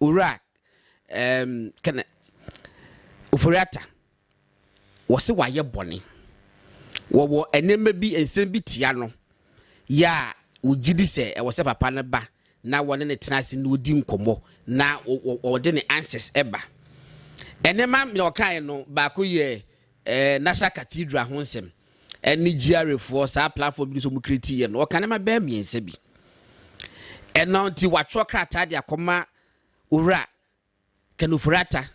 ura kana ufuriata wose waye bone wo enema bi ensem bi tia no ya ugidi se wose papa ne ba na wone ne tenase no di nkomo na wode ne answers eba enema me okai no ba ko ye National Cathedral ho nsem eni GRA for sa platform bi so mu create ye no okanema ba miense bi eno nti watwo krata de akoma ura kenufurata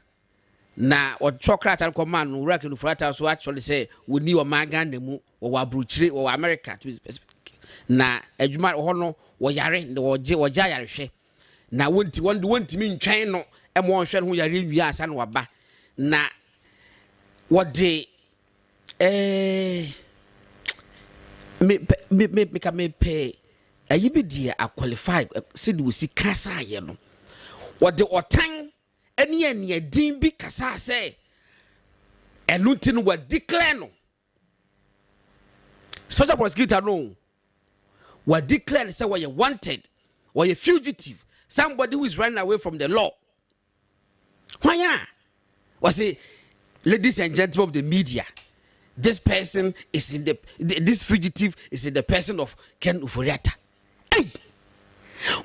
na watwo krata akoma no ura kenufurata so actually say woni o maga na mu wo abruchire wo America to be specific na adwuma ho no wo yare ne wo ja yare hwe na wonti mi ntwen no e mo hwe no yare wi asa na waba na what they me pay ayi bi dia a qualify said we see kasa ye no what the otan ene din bi kasa say enunti we declare no special prosecutor no we declare say we wanted or a fugitive, somebody who is running away from the law. Why was it? Ladies and gentlemen of the media, this person is in this fugitive is in the person of Ken Ufuriata. Hey,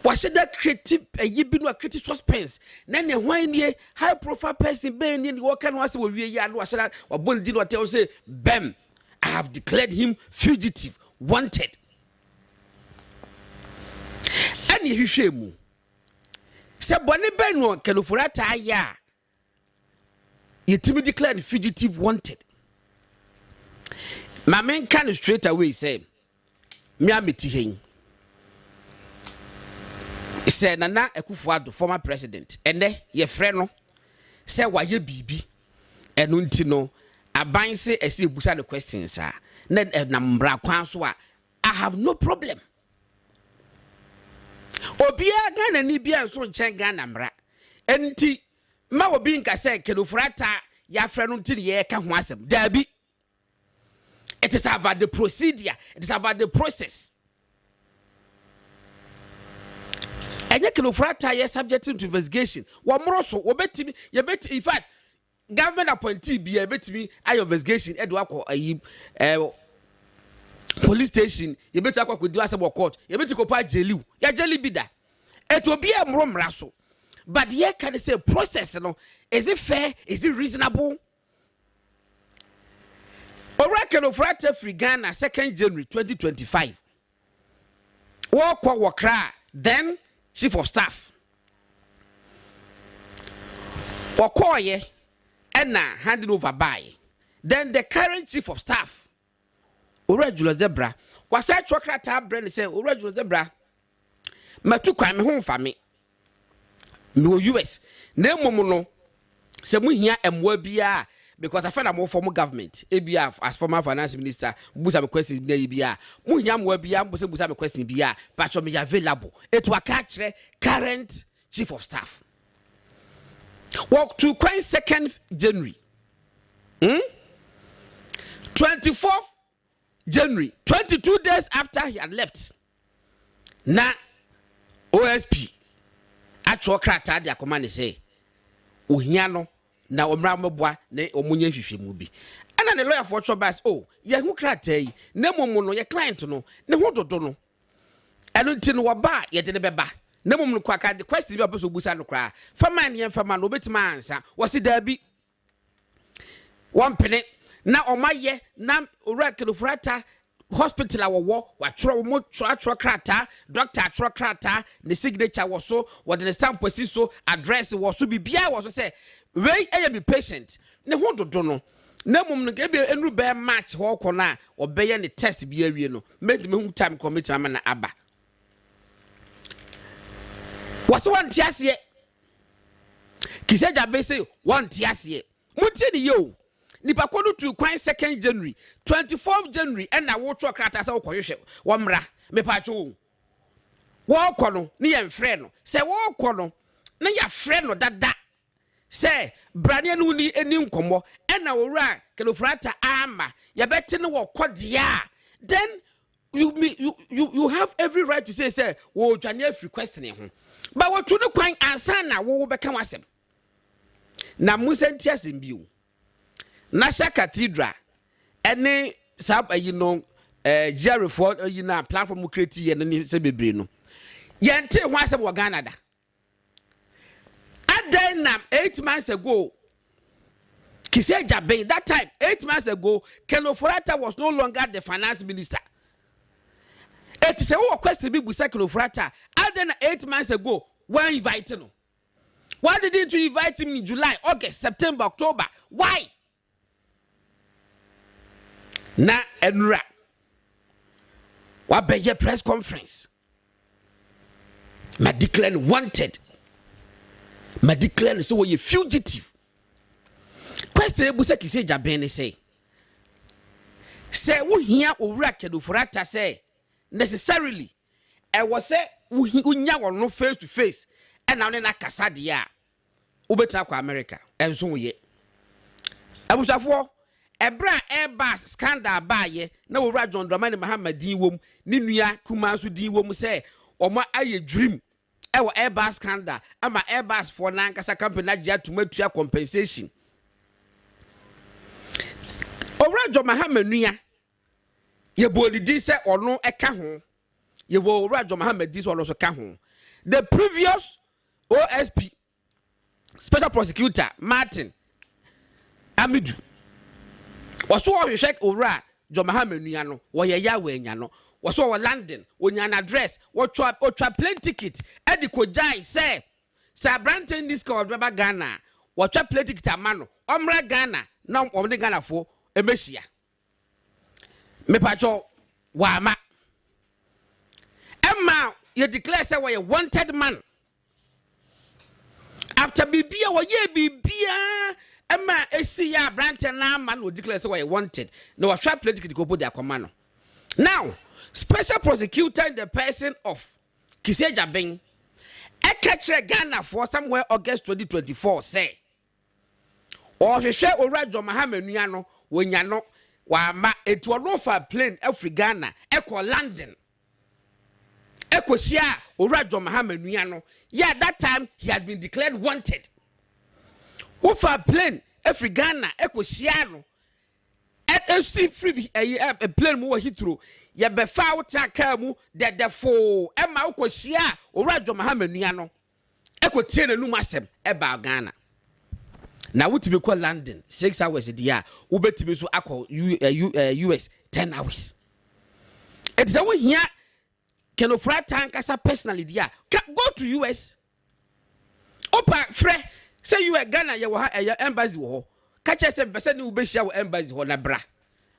why should that create a create suspense? Then a high profile person being in the work and was or Bon did not tell say, Bam, I have declared him fugitive, wanted. And you shame. Say Bonnie Benno Ken Ufuriata ya. You timid declared fugitive wanted. My man can straight away say, Miamiti Hing. He said, Nana Ekufuado, former president, and then your friend say, why ye bibi, and untino, a bind say, I see Busa the questions, sir. Then a number kwanswa, I have no problem. Obia gan and Nibia so changan namra, and tea. Ma obi nka say Kenufurata ya frenu nti ye ka ho asem dabi. It is about the procedure, it is about the process. Enye Kenufurata ye subject to investigation. Wo mroso obetimi ye bet in fact government appointee bi ye betimi ayo investigation edo akọ ayi police station ye beti akọ ko di asem court ye beti ko pa jeli ya jeli bida. Et obi e mro mraso. But here can I say process no is it fair, is it reasonable? Oracle of Rata Free Ghana 2nd January 2025. Walk Wakra, then Chief of Staff. Wakoye and now handed over by. Then the current Chief of Staff. Regular Debra was that Chokrata brand say Regular Debra. Matu kwame home for me. No US. No mono. Se mu hia emwa bia because I find am former government. ABF as former finance minister, busa me questions bia. Mu hia mwa bia, busa me question bia. Patcho me available. It wa catch current chief of staff. Walk to 2nd January. 24th January. 22 days after he had left. Na OSP actual krata dia command say ohia no na omra mboa na omunye hwehwe mu bi ana ne lawyer for chobas oh ye hu krata yi na momu no ye client no ne ho dodo no eno nti no ba ye de ne beba na momu no kwaka the question bi abeso busa no kra fama ne fama no betima ansa wose da bi one penny na omaye na oracle frata hospital awowo watro mo atro krata doctor atro krata ne signature wo so wo de stamp posi so address wo so bibia wo so say we am patient ne ho dodo no na mum no ebe enu be match ho ko na obeye ne test bi awie no made me hu time committee am na aba was one tiasie kiseja be say one tiasie mutie ni yo nipa kodu to 2nd January 24th January and na wo tro krata say wo kohwehwe wo mra me pa cho wo kono ne ye mfre no say wo kono na ya frɛ no dada say brane no ni eni nkomo and na wura Kenufurata ama ya beti ne wo kodea then you have every right to say wo dwane afri question ho But what to the kwan ansa na wo become asem. Na musenti asem bi o. Nasha Cathedral any sab you know Jerry Ford you know platform create ye no se bebre no. Yente ho asem wo Ghana da. Adenam 8 months ago Kise Jaben that time 8 months ago Kenofurata was no longer the finance minister. It is a question be busa Kenofurata. Aden 8 months ago when invited no. Why didn't you invite him in July, August, September, October? Why? Na enra. What be your press conference? Ma declare wanted. Ma declare so you fugitive. Question busa Kise Jaben say. Say we here owura Kenofurata say necessarily. I was say we nya no face to face. And now na kasa dia ubeta kwa America enso wo ye abusafo ebra airbus scandal ba ye na wo ra John Dramani Mahama din wom ni nua kuma so din wom se omo aye dream e wo airbus scandal ama airbus for na kasa company na dia tomatua compensation owra John Mahama nua ye bolidi se ono eka ho ye wo owra John Mahama di so ono so ka ho. The previous OSP, Special Prosecutor Martin Amidu, was so we check ora John Mahama nuano, wo ye yawe nyano, was so London, when an address, what trap plane ticket, Eddie Kojai say, Sir Branton this called Baba Ghana, what trap plane ticket amano, Omra Ghana, now Omni Ghana for a Messia. Me pacho wama. Emma, you declare say we a wanted man. After Bibia, wa ye Bibia, Emma, Esia, Branton, man will declare say we wanted. No, a sharp political go put their command. Now, special prosecutor in the person of Kise Jaben, a catcher Ghana for somewhere August 2024 say, or she share ora John Mahama nuano, when ya no, wa ma it will no for plane every Ghana, echo London. Ekosia ora John Mahama nuano. Yeah, that time he had been declared wanted. Who for plane every Ghana ekosia no. Et see free a plane mu hitro. Ya be fa uta ka mu de fo. Emma okosia ora John Mahama nuano. Eko tie na num asem e ba Ghana. Na wuti be call London 6 hours dia. Ubeti so akọ US 10 hours. It's a we here Kenofurata ankasa personally dia go to US opa fre say you are Ghana ye wo ha embassy wo catch say person ni ubehia wo embassy ho na bra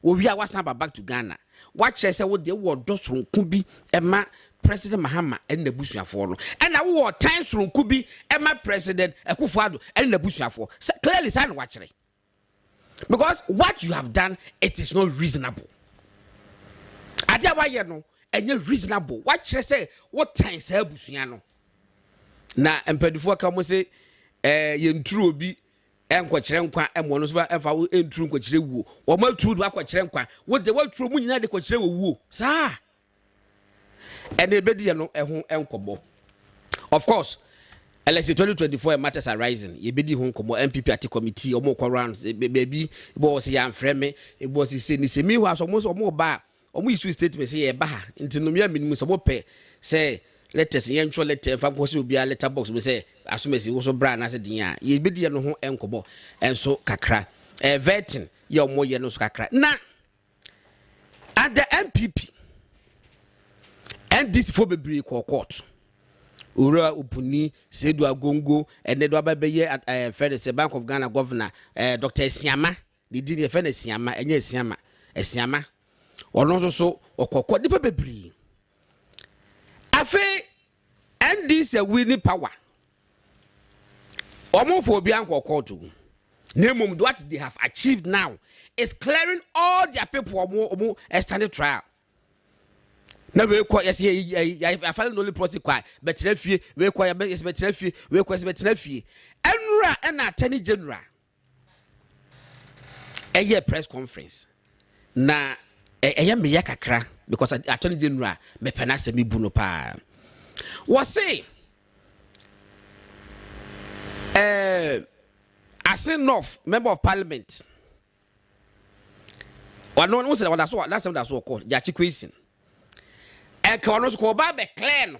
wo wi a wasan back to Ghana watch say wo de wo do soronku bi ema President Mahama en nabusuafo no and na wo time soronku bi ema President Akufo-Addo en nabusuafo clearly say no watch because what you have done it is not reasonable adia wa ye no enye reasonable what say what time say abusua no na empadifo ka mo say ye nturu obi enkwakire nkwa emo no so ba emfa wo enturu nkwakire wuo wo ma turu do akwakire nkwa wo de wo turu mu nyina de kwakire wuo saa ene ebedi ye no eho enkobo of course election 2024 matters are rising ye bedi ho nkobo MPP ati committee omo kwa rounds baby bo se ya mfreme e bo se ni se mi ho aso mo ba omo issue statement say e ba ha ntinomia minimum so pe say letters yentro letter fa ko se obi a letter box we say asomesi wo so bra na se din a ye bedi no ho enkobo enso kakra vetting ye omo ye no so kakra na at the MPP and this for be court ura upuni sedu agongo ene do ababeye at Federal Bank of Ghana governor Dr. Siama the din Federal Siama enye Siama ono so okoko de bebri afi and this a winning power omo for obi ankoko to nemum what they have achieved now is clearing all their people omo standing trial na we ko yes I file no process kwa betra fie we ko yes betra fie we ko yes betra fie enura na attorney general eye press conference na eye me yakakra because attorney general me penasa me bu no pa we say passing off member of parliament. One no say that's what called Jachi question. And Konos ko ba be clear no.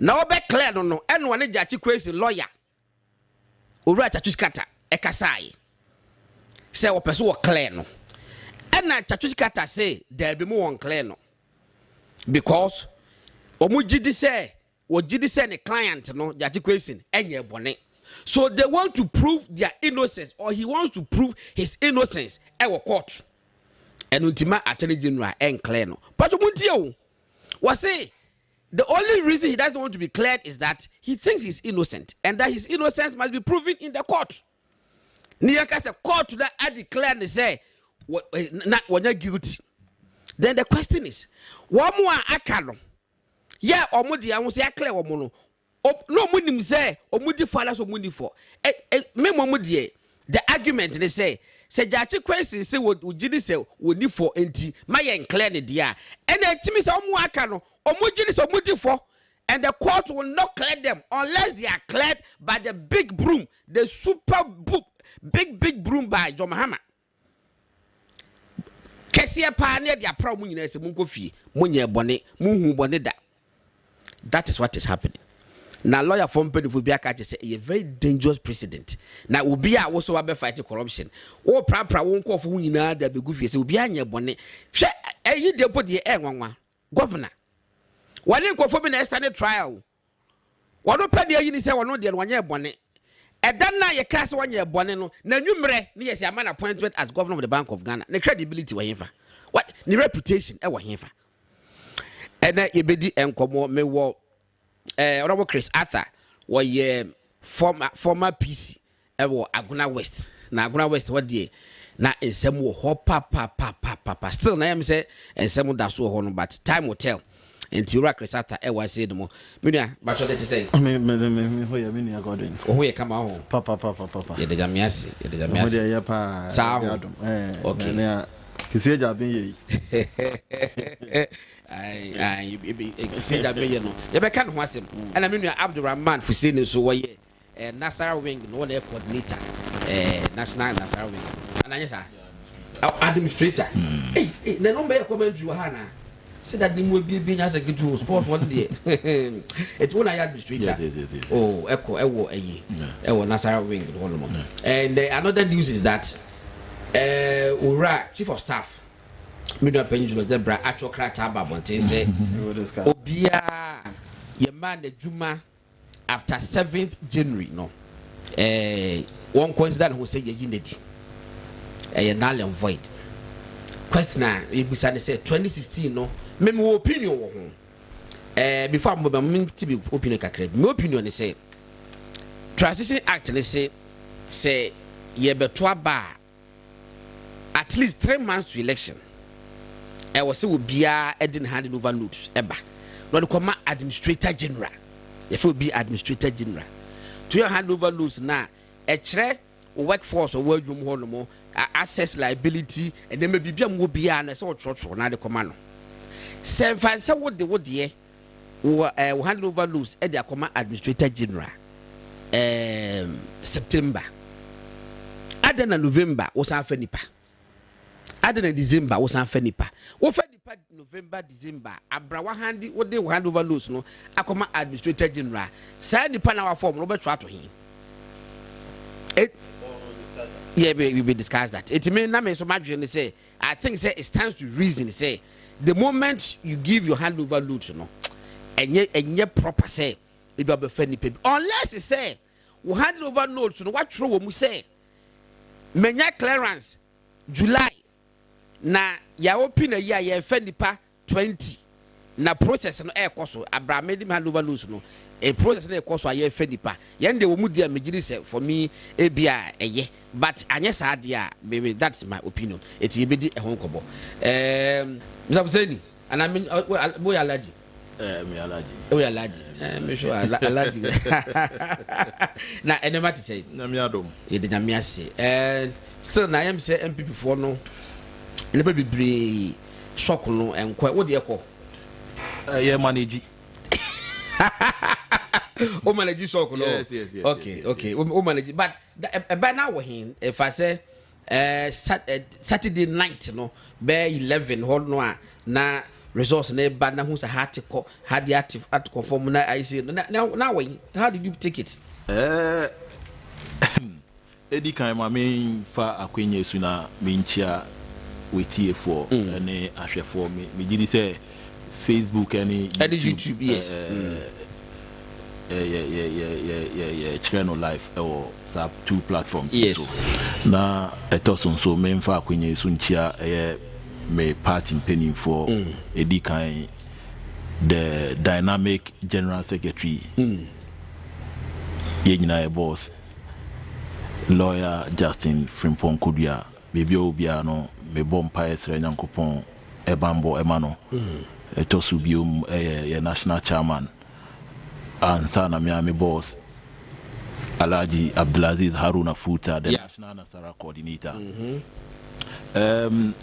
Now be clear no and one Jachi question lawyer. Ura Chachuskata ekasai. Say o person clear no. And na Chachuskata say there be more unclear no. Because omujidi say the client no Jachi question enye bone. So they want to prove their innocence, or he wants to prove his innocence at court. And ultima attorney general and clear no. But was say the only reason he doesn't want to be cleared is that he thinks he's innocent, and that his innocence must be proven in the court. Niyaka say court that I declare and say not when you're guilty. Then the question is, one more akano. Yeah, or mudi I won't say clear or mono. No money say or mudi fathers or mudi for. Me mumudi the argument they say Jachi question say what ujidi say would need for enti my clear the dia. And then Timmy say omu akano or mudi so mudi for, and the court will not clear them unless they are cleared by the big broom, the super big broom by John Mahama. Kesia pa near their problem in a mungo fee, munye bonnet, muhu bonnet. That is what is happening. Now, lawyer from Pennyfubiaka say a very dangerous precedent. Now, Ubia also have fighting corruption. Oh, Prapra won't call for who that be goofy. So, behind your bonnet. Share a deputy governor. One in conforming a standard trial. One open the uni say one on the 1 year bonnet. And then now you cast 1 year bonnet. No, numere, yes, a man appointment as governor of the Bank of Ghana. The credibility were him. What the reputation? I were him. And then you be and come me walk. Honorable Chris Arthur was former PC Aguna West. Na Aguna West what day? Na in some wo papa. Still na am say and some that so hono, but time will tell. Until Chris Arthur was said more. Minia, but what they say? Me Minia Godwin. Oh, here come on. Papa. Yeah, the Jamiasi. Yeah, the Jamiasi. Sa. Okay. Kisi jabi ye. I say that me no. You be kan ho asem. And I mean Abdurrahman for saying so why Nasara Wing no one coordinator. National Nasara Wing. And I say administrator. Hey, the number comment you hana. Say that the will be being as a good to sport one day. It's one I administrator. Yes. Oh, Ewo Nasara Wing one more. And another news is that Ura chief of staff Middle Peninsula Debra actual crata babonte say Obia your man the Juma after 7th January no one coincident who say unity null and void question we say 2016 no me opinion wo ho before I'm to be opinion kakra my opinion is say Transition Act say ye beto aba at least 3 months to election. I was say will be didn't hand over notes eba. No come administrator general. If will be administrator general. To your hand over notes now. A workforce or work room home access liability and then maybe will be an so church for now the command. Seven so what the would ye will hand over notes at their command administrator general. September. Adena November was our fenipa. Adena December was our fenipa. Fenipa November, December. Abrawa handy what they will hand over loose no. I come administrator general. Sign the pan our form, Robert try to him. Yeah, we will discuss that. It may not make so much and say I think say it stands to reason say the moment you give your hand over loot, you know, and yet proper say it will be fenipa. Unless it say we hand over notes, you know what true we say. Menya clearance July na ya open a year ya fenipa 20 na process no e koso abramedi hand over loose no a process na e koso ya fenipa yende wo mu dia megiri say for me e bia eye but anya sa dia baby that's my opinion it ye bedi e honkobo Mr. Seni and I mean boy allergy me allergy oh allergy me sure allergy na enema to say na me adom e de na me ase still na am say MPP for no le be shock no enko wo de ekọ ye manage O manage shock no. Yes. Okay. O manage, but by now we if I say Saturday night no be 11 hold no na resource na bad na who say had the active at conform na I say now how did you take it? Edi kan ma me fa akwenye su na me nchia wetie for ene ahwefo me gidi say Facebook and YouTube, yes. Channel live or sub 2 platforms. Yes. So, na etoson so me mfa akwenye su nchia me party penny for edi kan the dynamic general secretary. Ye nyina boss lawyer Justin Frimpong Kudia baby obia no me bompa esre nyankopon ebambo emano etosubium ye national chairman ansa na me boss Alhaji Abdulaziz Haruna Futa the national Nasara coordinator.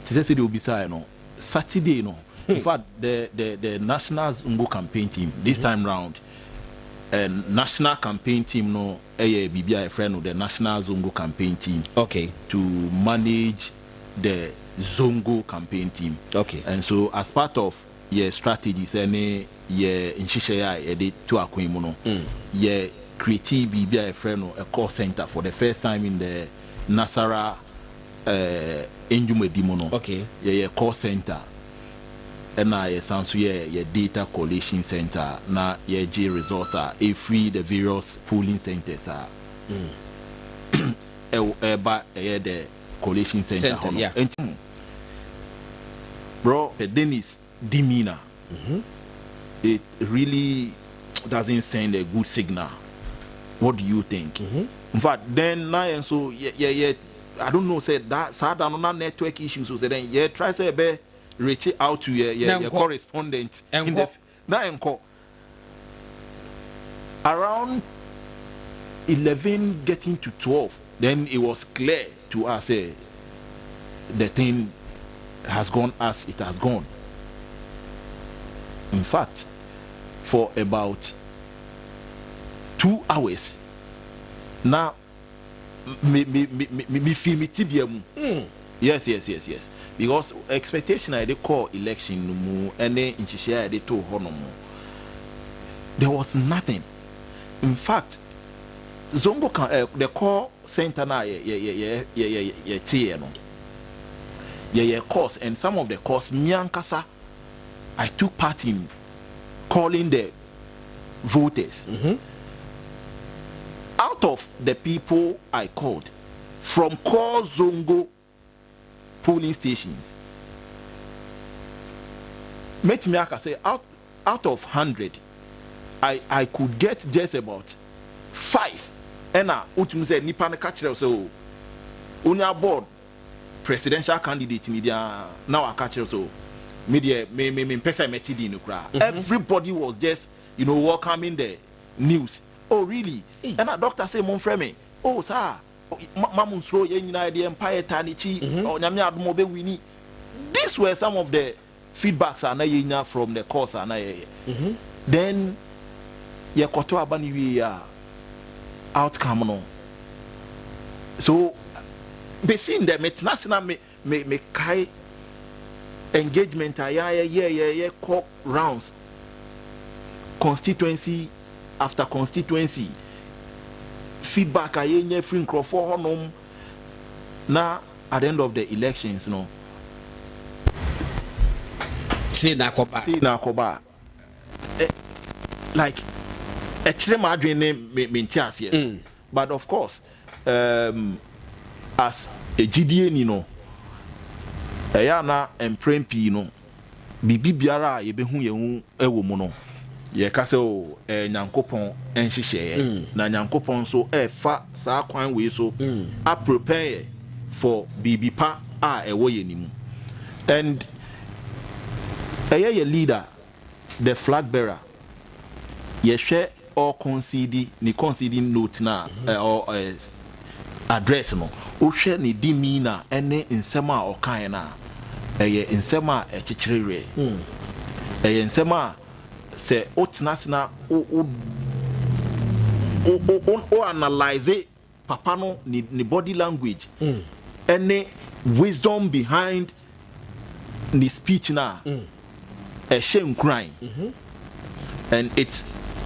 Tise de obisa no Saturday no in fact the national Ungo campaign team this time round national campaign team no BBI friend of the national Zongo campaign team to manage the Zongo campaign team. And so as part of your strategies any your inshisha did to akwemuno your creative BBI friend a call center for the first time in the Nasara Enjumedimono your call center. And I sound so your data collation center na your G resource a free the various polling centers are the collation center bro Dennis demeanor it really doesn't send a good signal. What do you think? In fact then now and so I don't know said that sad on network issues so then try say be reach out to your correspondent in the around 11 getting to 12 then it was clear to us the thing has gone as it has gone. In fact for about 2 hours now me feel me tibiamu. Yes. Because expectation I they call election no more any inchishia they told no more. There was nothing. In fact, Zongo can the call center na course and some of the course miankasa I took part in calling the voters. Out of the people I called from call Zongo polling stations. Met me I say out of 100 I could get just about 5. And utum say nipa na catch so unya board presidential candidate media now I catch so media me pesa metidi no kra. Everybody was just welcoming the news. Oh really? And a doctor say mon frère me. Oh sir. Mamunso yenina the empire tanichi or nyame adomo be wini. These were some of the feedbacks ana from the course ana then ye koto abani wi outcome no. So be seen the metnasina me kai engagement yeah call rounds constituency after constituency feedback ayenye free microphone honum na at the end of the elections see na koba like extreme adrenaline maintains here but of course as a GDA na emprempi bibi biara yebehu yehu ewo mu no ye ka se o nyankopon enhihye na nyankopon so fa saa kwan we so a prepare for bibi pa a ewo ye nimu and ye leader the flag bearer ye hwe or concede ni conceding note na or address no o hwe ni demeanor ene nsema o kan na nsema echichirere nsema se otinasina o analyze papa no ni body language any wisdom behind the speech na a shame crying and it's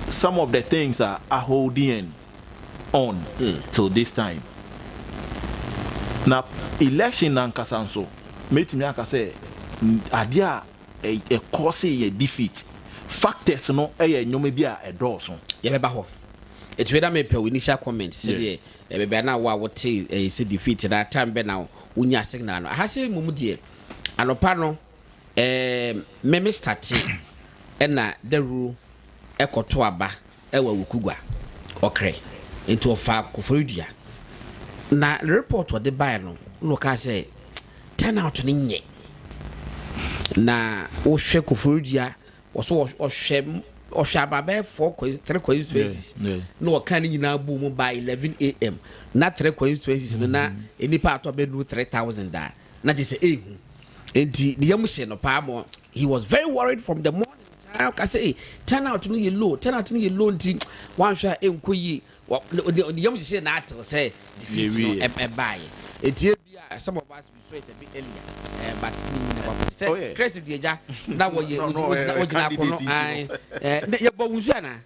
some of the things are holding on till this time. Now election nankasa nso metimi aka say adia a cause a defeat factors no e nyoma bi a edoso ye beba ho it whether me per initial comment say e be na wa wote say defeat that time be na unya signal no ha say mum de anopa no me start e na daru ekoto aba e wa wukugwa okre into fa koforidua na report what the buy no look I say turn out ni nye na o hwe koforidua o hwe ababe 3 constituencies no o kan nyina bu mu by 11 am na 3 constituencies no na enipa ato be no 3000 da na je say ehu enti the yamuhye no pa mo he was very worried from the morning. I say turn out ni low nti wan hwa enkoyi the yamuhye na atel say defeat no buy enti some of us we saw it a bit earlier but say crazy deja na wo ye ojina ko no ye bo wusu ana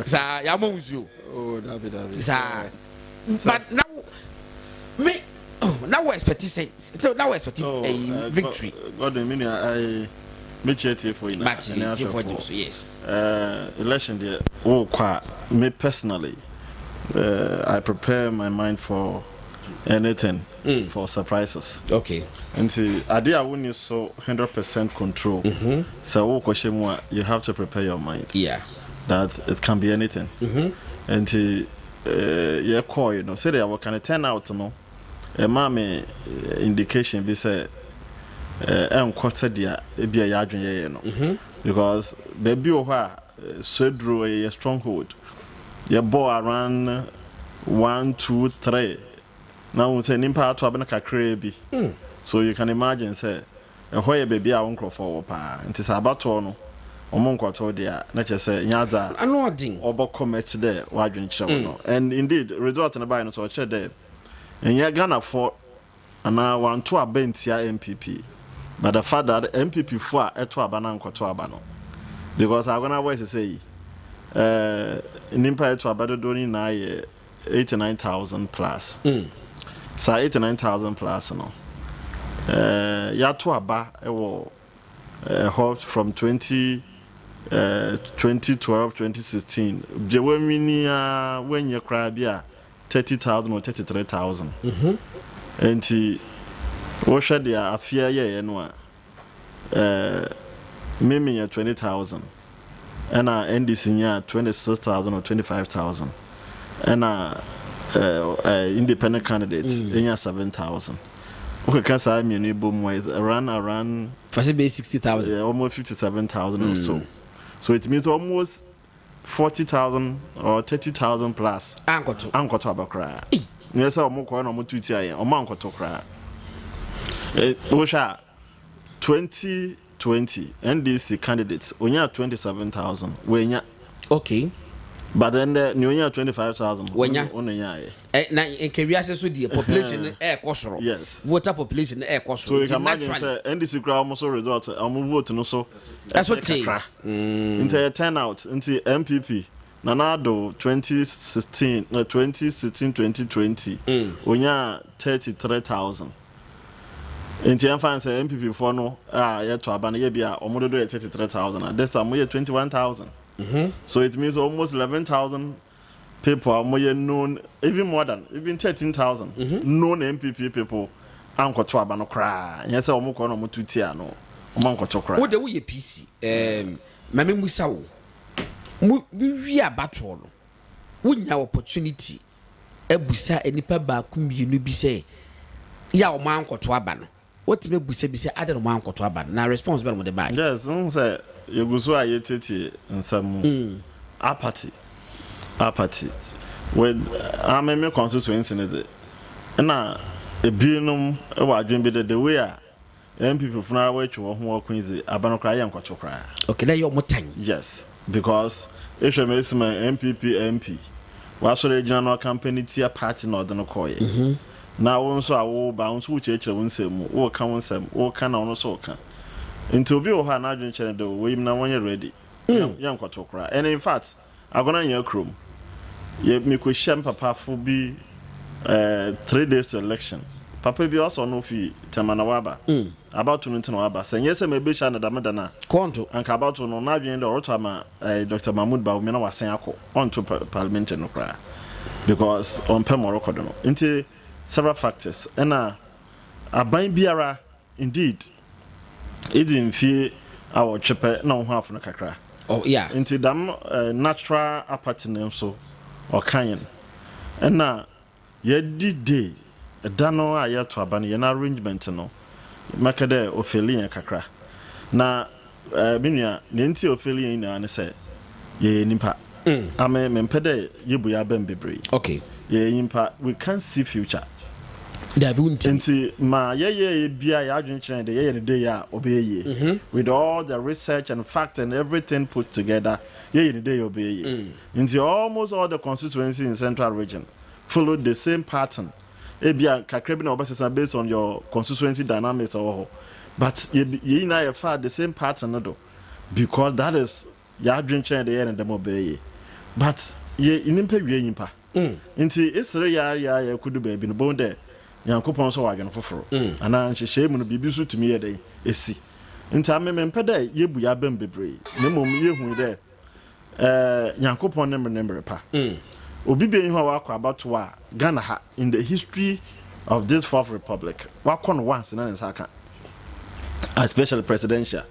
sa ya mo wusu sa but now we expect a victory. God I make it for you. Yes. Election there. Oh, me personally, I prepare my mind for anything, for surprises. Okay. And see, idea when you so 100% control. So you have to prepare your mind. Yeah. That it can be anything. And see, yeah, call say they are kind of turn out a mommy indication be say quarter dia e bia ya adwen ye no because there be so draw a stronghold you ball around 1 2 3 now we say nimpa to abena kakra bi so you can imagine say where baby a won crofo pa nti sa abato no omo nkwato dia na che say nyaza anodin obo commit there wa adwen kire no and indeed result na buy no so che there and you're Ghana for and I want to abentia MPP, but the fact that MPP for eto abana nkoto abano because I gonna always say nimpa eto abado doni na 89,000 plus so 89,000 plus no ya to aba ewo from 2012 2016 je wemini when you cry bia 30,000 or 33,000. And what should they affair ye no mimi 20,000 and NDC ya 26,000 or 25,000 and independent candidates in 7,000. Okay, can say me ni boom wise around for say 60,000 almost 57,000 or so. So it means almost 40,000 or 30,000 plus. Ankoto abakra. Yes, I'm more going on Twitter. I'm ankoto kra. Osha 2020 NDC candidates. Onya 27,000. Wenya. Okay. But then the new year 25,000. Wenya. Onya. Na in Keviasa so the population air kosoro. Yes. Voter population air kosoro. So you can imagine say NDC crowd almost result. I'm vote no so. That's what say. Into a turnout into MPP. Nanado 2016 2020 onya 33,000 into enfan say MPP for no yet to abana ye bia omodo do 33,000 and this time we 21,000 so it means almost 11,000 people are more known even more than even 13,000 known MPP people ankoto abana kra yes omoko no motutia no omankoto kra wo de wo ye PC mame musa wo we are battle wunya opportunity ebusa enipa ba ku mienu bi say ya o man koto aba no what me busa bi say ade no man koto aba na responsible mo de buy yes say you go so ayetete nsam apathy when ameme constituency ne na ebinom e wa adwen bi the way a MPP funara wa twa ho akwanzi aba no kra ya nkoto kra okay na yo motan yes because if you make my MP what's the general company tier party not the no now also I will bounce which won't say more come some or can also can into be or an agent channel we now when you're ready young cry and in fact I'm gonna your crew yet me question papa for be 3 days to election papa be also no fee temanawaba about to Nintendo saying yes maybe shana damadana Konto and about to no na the otama Dr. Mahmoud Baumena was saying on to parliament no cry because on Pemorocco no into several factors and a bind biara indeed it didn't fear our chepe no half no kakra oh yeah into them natural appartenance so or kind and now ye did day a dano a year to abandon an arrangement no makade Ophelia kakra na minya nenti Ophelia na say ye nimpa ame mempede yebu ya bebre okay ye nimpa we can't see future that won't nti ma ye bia ya adwenkyerɛ de ye ne day ya obeye with all the research and fact and everything put together ye ne day obeye nti almost all the constituencies in central region followed the same pattern ebia kakra bi na obesesa based on your constituency dynamics or but ye na far the same pattern no because that is ya adwenkyerɛ de ye ne dem obeye but ye nimpa wie nimpa nti esere ya kudu ba bi no bonde Yankopon so wagen foforo ana nhyehyɛ mu no bibi so tumi yɛ dɛ esi nti amemempɛ dɛ yebu ya bam bebre na mom yehu dɛ Yankopon nemre pa obi be hu akwa abato a Ghana ha in the history of this fourth republic wakɔ no once na nsaka especially presidential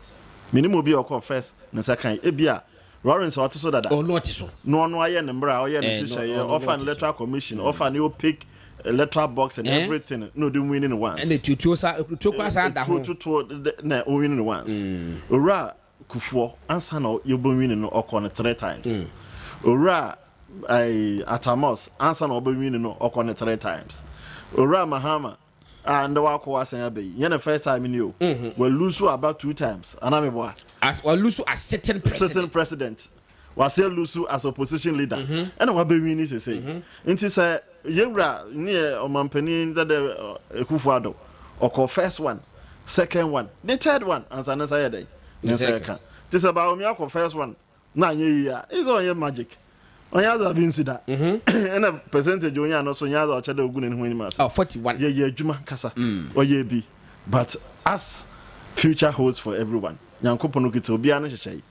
minimum obi okɔ first na second ebia Lawrence what so dada oh not so no aye ne mbra oye ne hyehyɛ offer an electoral commission offer an opaque electoral box and everything no do winning once and the tutu kwasa da ho na winning once ora kufuo ansa na you be winning no okɔ 3 times ora Atamos ansa na obe winning no okɔ 3 times ora Mahama and wako asan abe ye na first time ni o we lose about 2 times anameboa as we lose as certain president was say lose as opposition leader and we be winning say nti say yewra near omampani that the Kufuado or first one, second one, the third one, and another day. Second. This about me first one. Now yeah, it's all your magic. On other incident. And a percentage on your so other shadow good and winning mass. 41. Yeah, Juma Casa. Or ye be. But as future holds for everyone. Yankoponuki be an shay.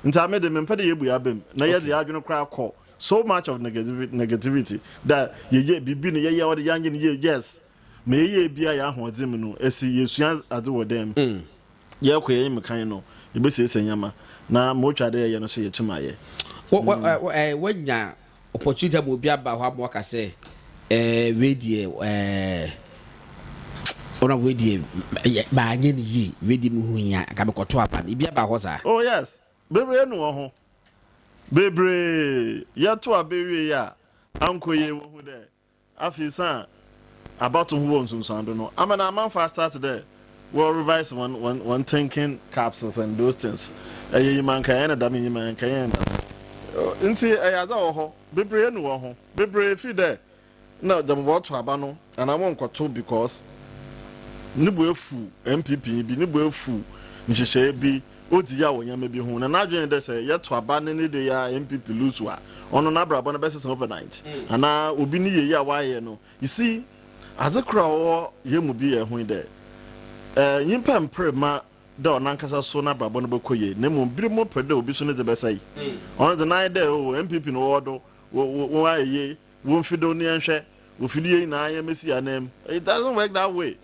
And I made them and petty yebu abim. Na ye the argument crowd call. So much of negativity that ye be been ye or the young yes. May ye be a young zimino, as ye shan as them. Ye okay, Mekano. You be saying Yama. Now, much are there, you know, say to my when ya opportunity will be about what more I say, radio, on a radio, by ye, ready Muya, Gabacotuapan, it be about Hosa. Oh, yes, Bebre no. Bebre, ya to a berry ya, Uncle ye who there. After son, about to who owns some sound, no. I'm an amount fast start today. We'll revise one thinking capsules and those things. A man can, dummy man can. Inti a yaza Bebre no, Bebre feed there. No, the water abano, and I won't got two because Nibu fu, MPP, be Nibu fu, Nisha be. Odia wo nya mebi hu na nadwen de say yet to abandon the ya MPP lose wa ono na bra bona best overnight ana obi ni ye ya wa ye no you see as a crowd ye mu bi ye hu de nyimpa mprema da onankasa so na bra bona bekoye na mu biri mo pede obi so ne de besai on the night there o MPP no wodo wo aye wo mfido ni enhwe wo fidie na anya mesi anem it doesn't work that way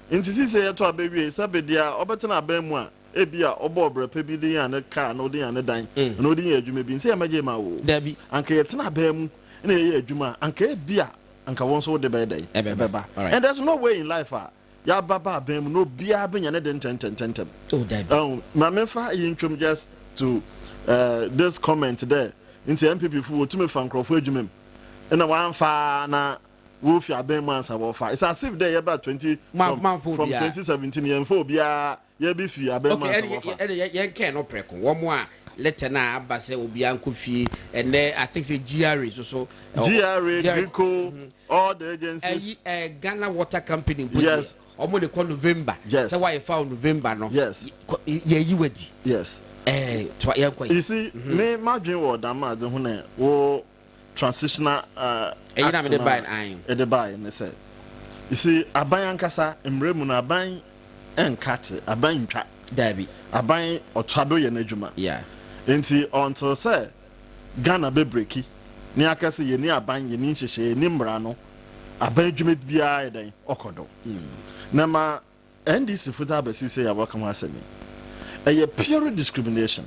intisi say yet to abewie sabedia obetena aban mu a ebia obobre pebi din ya ne car no din ya ne dan no din ya adwuma bi nse amaje ma wo dabi anka yetena ba mu na ye adwuma anka ebia anka won so de beden ebeba and there's no way in life ya baba ba mu no bia be nya ne den tentem oh dabi ma mefa yintwom just to this comment there into MPP fu otumi fa nkrofo adwuma mu na wan fa na wo fi aben mu ansa wo fa it's as if there about 20 from 2017 yen fo bia ye be fi abema okay yen can no preko one more letter na abase obi anko fie and I think say GRA so GRA Greco all the agencies Ghana Water Company yes omo de call November yes say why you found November no yes ye yi wedi yes to yen kwa you see me madwen word am de ho na wo transitional you na me de buy an e de buy me say you see aban ankasa emremu na aban enkate aban ntwa dabi aban otwado ye na adwuma yeah enti until say Ghana be breaki ni akase ye ni aban ye ni nhyehyɛ ni mmra no aban adwuma bia ye den okodo na ma NDC futa abasi say ya welcome asemi a pure discrimination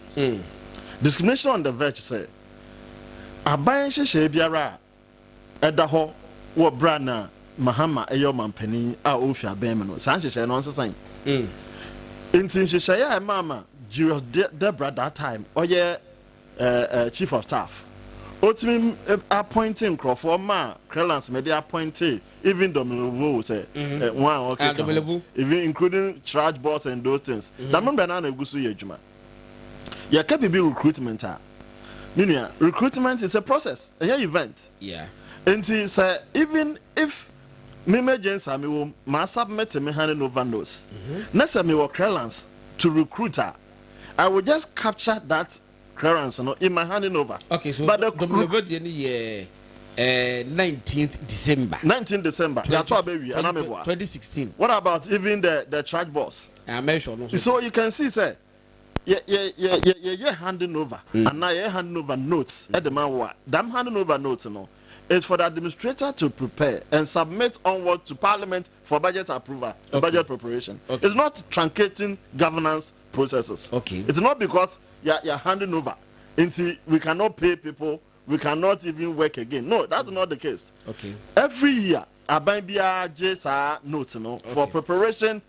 discrimination on the verge say aban hyehyɛ biara ɛda hɔ wɔ bra na Mahama eyo mampani a ofi aban no san hyehyɛ no nsesan enti hyehyɛ ya mama Julius Debra that time oye chief of staff ultimate appointing Crawford ma Krelans made appointed even Dominic say one okay even including charge boards and those things that remember na egusu ye adwuma ya ka bibi recruitment recruitment is a process a event yeah and say even if me agents are me ma submit me handing over notes next time me work Krelans to recruiter I will just capture that clearance in my handing over. Okay, so but the 19th December. 19th December. 2016. What about even the charge boss? I mentioned. So you can see, sir, you're handing over, and now you're handing over notes at the man. What? Them handing over notes, is for the administrator to prepare and submit onward to Parliament for budget approval, budget preparation. Okay. It's not truncating governance processes. Okay. It's not because you're handing over. We cannot pay people, we cannot even work again. No, that's not the case. Okay. Every year, Abambia JSA notes, for preparation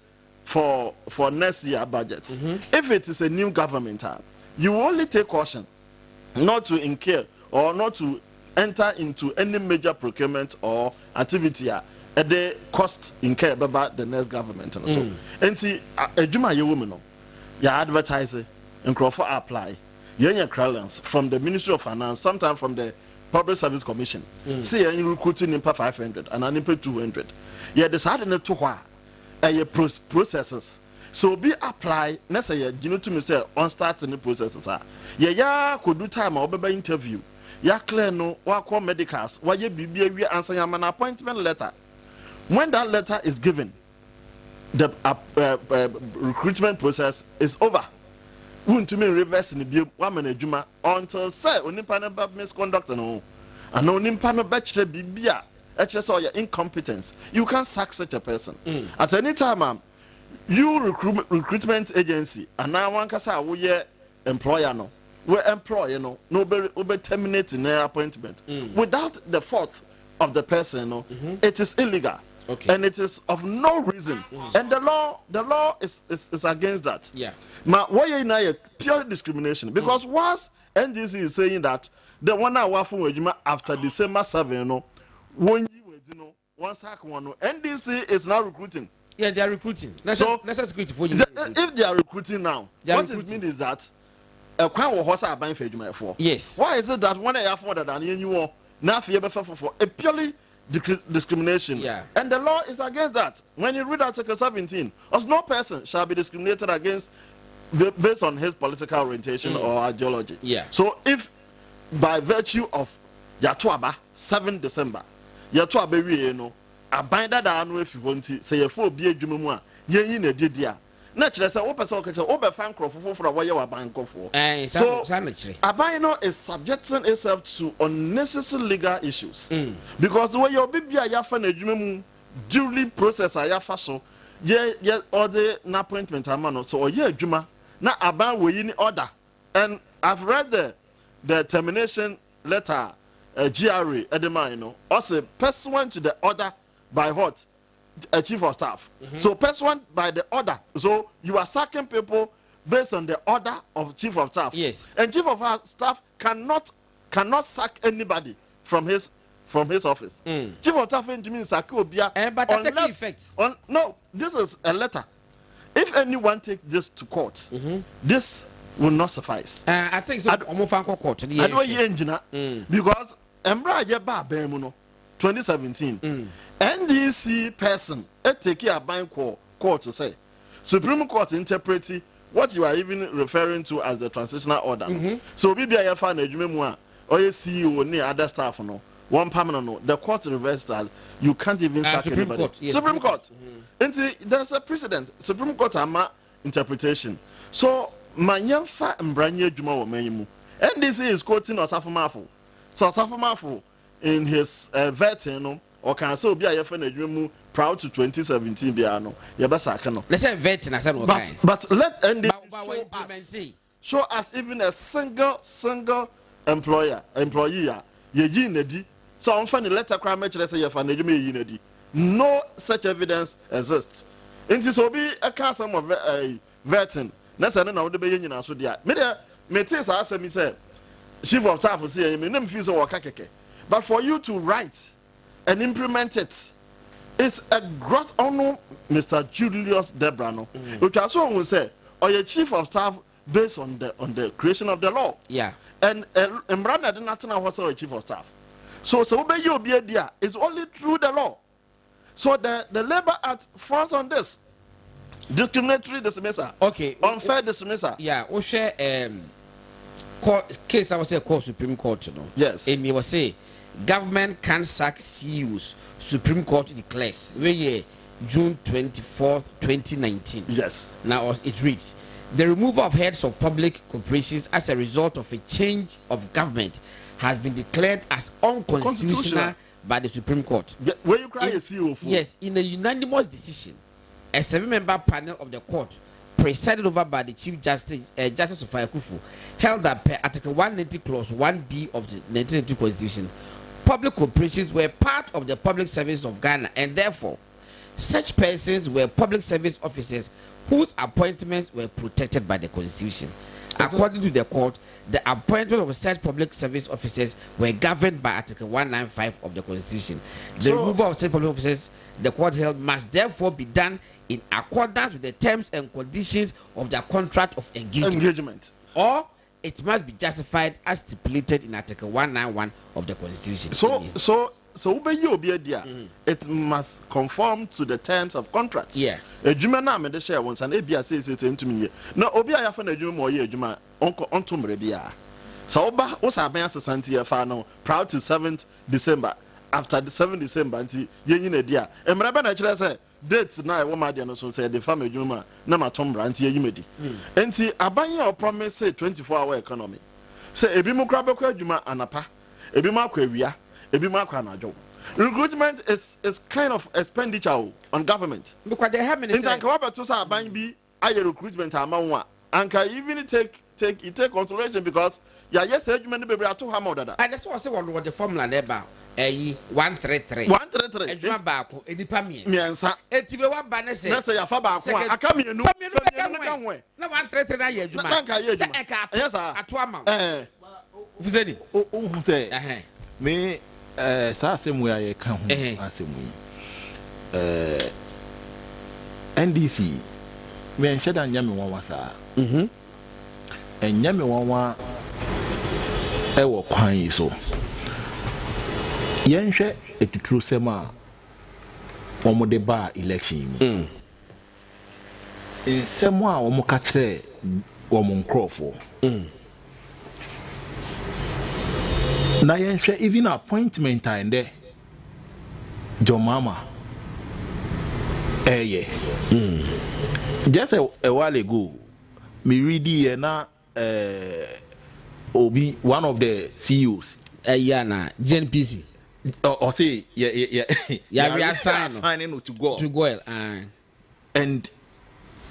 for next year budgets. If it is a new government, you only take caution not to incur or not to enter into any major procurement or activity at the cost incurred by the next government. So, and see, a Juma woman, you advertise and Crawford apply. You're clearance from the Ministry of Finance, sometimes from the Public Service Commission. See, you recruiting in 500 and an in 200. You decided to why processes. So be apply. Let's say you know to me say on starting the processes. Yeah, could do time or be interview. Ya clear no wa call medicals wa ye bibia wi answer ya an appointment letter. When that letter is given, the recruitment process is over. To me reverse in the one man adwuma until say onipa na misconduct no and onipa no bachelor bibia so your incompetence. You can't sack such a person. At any time you recruitment agency and now one kasa wo ye employer no we employ no terminating their appointment without the fault of the person. It is illegal. Okay. And it is of no reason. And the law is against that. Yeah. But why you know pure discrimination? Because once NDC is saying that the one hour from after December 7, when you one sack one NDC is now recruiting. Yeah, they are recruiting. So security for you. If they are recruiting now, what it means is that yes. Why is it that when I have more than you now for a purely discrimination? Yeah. And the law is against that. When you read Article 17, as no person shall be discriminated against based on his political orientation or ideology. Yeah. So if by virtue of Yatuaba 7 December, Yatuaba a binder that if you want to say a full be jumua, yen a didia. Naturally, say open so open fan for a way you are buying for. So Abino is subjecting itself to unnecessary legal issues. Because the way your baby are yafan a duly process are yafaso, yeah, or the appointment amano, so yeah, Juma, now Aban we in order. And I've read the termination letter, GRA, Edema, also pursuant to the order by what? A chief of staff. So pursuant by the order. So you are sacking people based on the order of chief of staff. Yes. And chief of staff cannot sack anybody from his office. Chief of staff means sack obia. But that take effect. No, this is a letter. if anyone takes this to court, this will not suffice. I think so. Court. I don't hear because Embra Yaba Bemuno 2017 NDC person take a bank court to say Supreme Court interpreting what you are even referring to as the transitional order. So we be a fan ejumemwa or CEO near other staff no one permanent no the court reversed that you can't even sack Supreme anybody. Court, yes. Supreme Court. And there's a precedent. Supreme Court ama interpretation. So Manyanfa Mbranye Juma wo manyimu. NDC is quoting Osafo So Osafo in his vetting or can so be a fan ejumemu proud to 2017 biano. Yabasa no. Let's say vetting as I but let NDC show us even a single employee ye nedi. So on fan letter crime match let's say you fan ejumemu nedi. No such evidence exists. It is obi a custom of vetting. That's another the be nyina so dia. Me tell say me say chief of staff say me name feel so wakakeke. But for you to write and implement it, it's a gross honor, Mr. Julius Debrano. Which also will say, or your chief of staff based on the creation of the law. Yeah. And Mbrana did not know what's a chief of staff. So obey you be there is only through the law. So the Labor Act falls on this. Discriminatory dismissal. Okay. Unfair dismissal. Yeah. We share court case I was say court Supreme Court, you know. Yes. And you will say government can sack CEOs. Supreme Court declares. We June 24th, 2019. Yes. Now it reads the removal of heads of public corporations as a result of a change of government has been declared as unconstitutional by the Supreme Court. Where you cry a CEO for? Yes, in a unanimous decision, a 7-member panel of the court, presided over by the Chief Justice Justice Kufu, held that per Article 190 Clause 1B of the 1992 Constitution, public corporations were part of the public service of Ghana, and therefore, such persons were public service officers whose appointments were protected by the Constitution. According to the court, the appointment of such public service officers were governed by Article 195 of the Constitution. The removal of such public officers, the court held, must therefore be done in accordance with the terms and conditions of their contract of engagement. Or it must be justified as stipulated in Article 191 of the Constitution. So it must conform to the terms of contract. Yeah. A juma na me de share once and ebia say to me. Na obi a yafa na juma mo ye juma onto mrebia. So oba wo sa ban asante ye fa no proud to 7th December. After the 7th December nti ye nyina dia. Emraba na kire say date na wo ma de no so say the family juma na matom bra nti ye yimedi. Nti abanye o promise say 24-hour economy. Say ebi mu kra bekwa juma anapa. Ebi mu akwa awia. Recruitment is kind of expenditure on government. Because they have many. In fact, what to say recruitment amount and can even take consolation because yes, regiment be able to hammer that. And that's what I say what the formula there about. 133. 133. Edwuma baako edipa miensa. Miensa. Etibe wa ba ne say. Na say ya fa baako a aka mienu. Ka ho. Na 133 na ye edwuma. Na ka ye edwuma. Yes sir. Ato ama. Fuzeni. Who say me saa asɛm a yɛka ho asɛm yi NDC menhyɛ da nyɛ me nwanwa saa ɛnyɛ me nwanwa ɛwɔ kwan yi so yɛnhwɛ etuturo sɛm a wɔmode baa election mu nsɛm a wɔmo ka kyerɛ wɔmo nkurɔfoɔ na yɛnhwɛ even appointment and there John Mama just a while ago me read here na obi one of the CEOs na JNPC or say we are signing to go and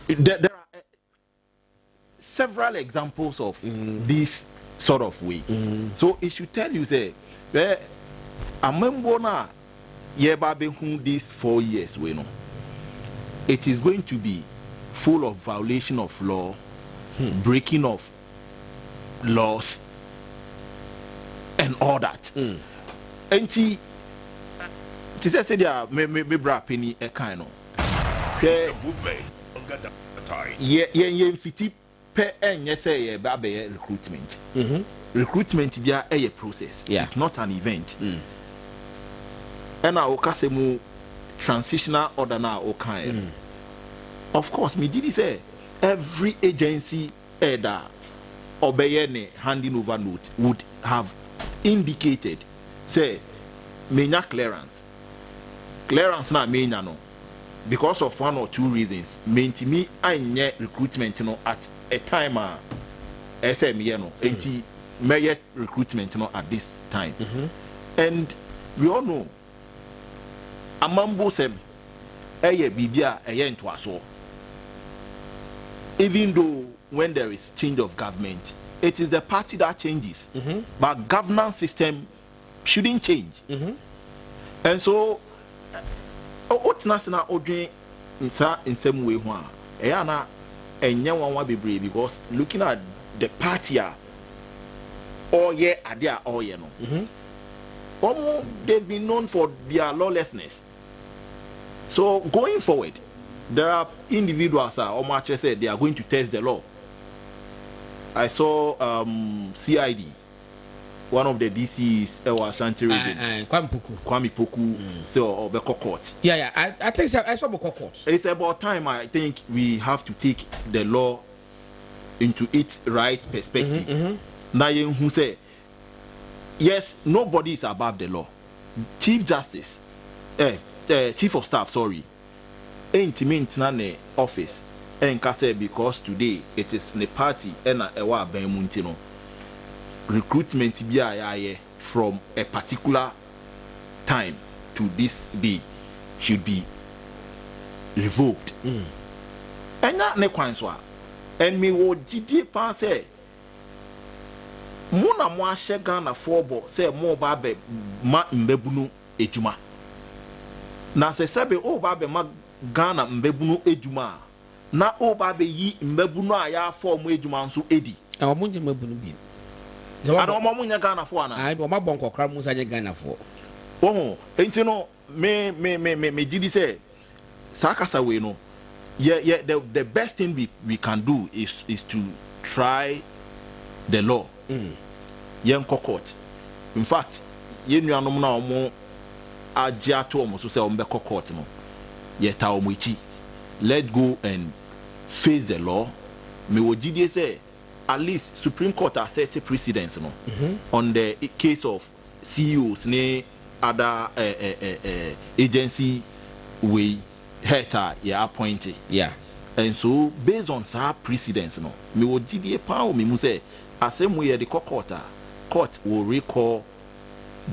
there are several examples of this sort of way. So it should tell you say where a member na yeba who these 4 years we know it is going to be full of violation of law, breaking of laws and all that. And to say there me bra penny a kind of mandatory. Ye fiti pe enye say ye ba be recruitment. Recruitment be a process. Yeah. It's not an event. And I okase mu transitional order na okan. Of course, me did say every agency either obey handing over note would have indicated say menya clearance na menya no because of one or two reasons menti me anye recruitment no at a time SM no enti me recruitment no at this time. And we all know amambo sem eye bibia eye ntoaso. Even though when there is change of government, it is the party that changes. But governance system shouldn't change. And so, what's national ordering in some way? Because looking at the party, all year, all year, no. They've been known for their lawlessness. So going forward, there are individuals Omache said they are going to test the law. I saw CID, one of the DCs, Ashanti region, Kwame Poku, so Beko Court. Yeah, I think I saw Beko Court. It's about time. I think we have to take the law into its right perspective. Nayen who say, yes, nobody is above the law. Chief Justice, Chief of Staff, sorry. Ain't meant na office and say because today it is the party and a bemuntino recruitment be from a particular time to this day should be revoked. And that ne kwanswa and me wo gidi pa say mona mo ahye Ghana fobo say mo ba be ma mbebunu ejuma na se sebe o ba be ma Ghana mbebunu ejuma na oba be yi mbebunu aya form ejuma nso edi e o munye mbebunu bi ana o munye Ghana fo ana ai o ma bon kokra mu sanye Ghana fo enti no me did say sakasa we no the best thing we can do is to try the law yen court. In fact yen nuanom na omo agya to omo so say omo be court no let's go and face the law. Me wo GDA say at least Supreme Court has set a precedents no on the case of CEOs ne other agency we head appointed. Yeah. And so based on sa precedents no me wo GDA pa o me mu say asem we the court will recall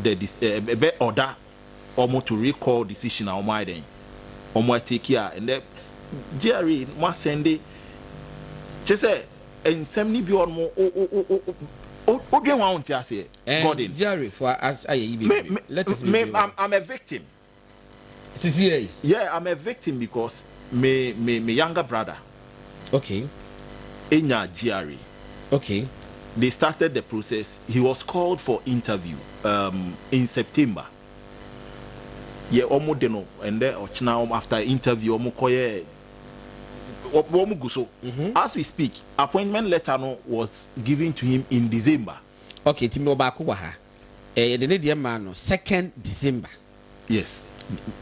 the order or to recall decision or my then. Omo take care and the Jerry must send it. Just say and send me beyond more. Oh, get one to say, Gordon. Jerry, for us, let us. I'm a victim. Yeah, I'm a victim because my younger brother. Okay. Enya Jerry. Okay. They started the process. He was called for interview in September. Yeah, almost deno, and then after interview, as we speak, appointment letter was given to him in December. Okay, Timo Bakubaha. The dear man, 2nd December. Yes.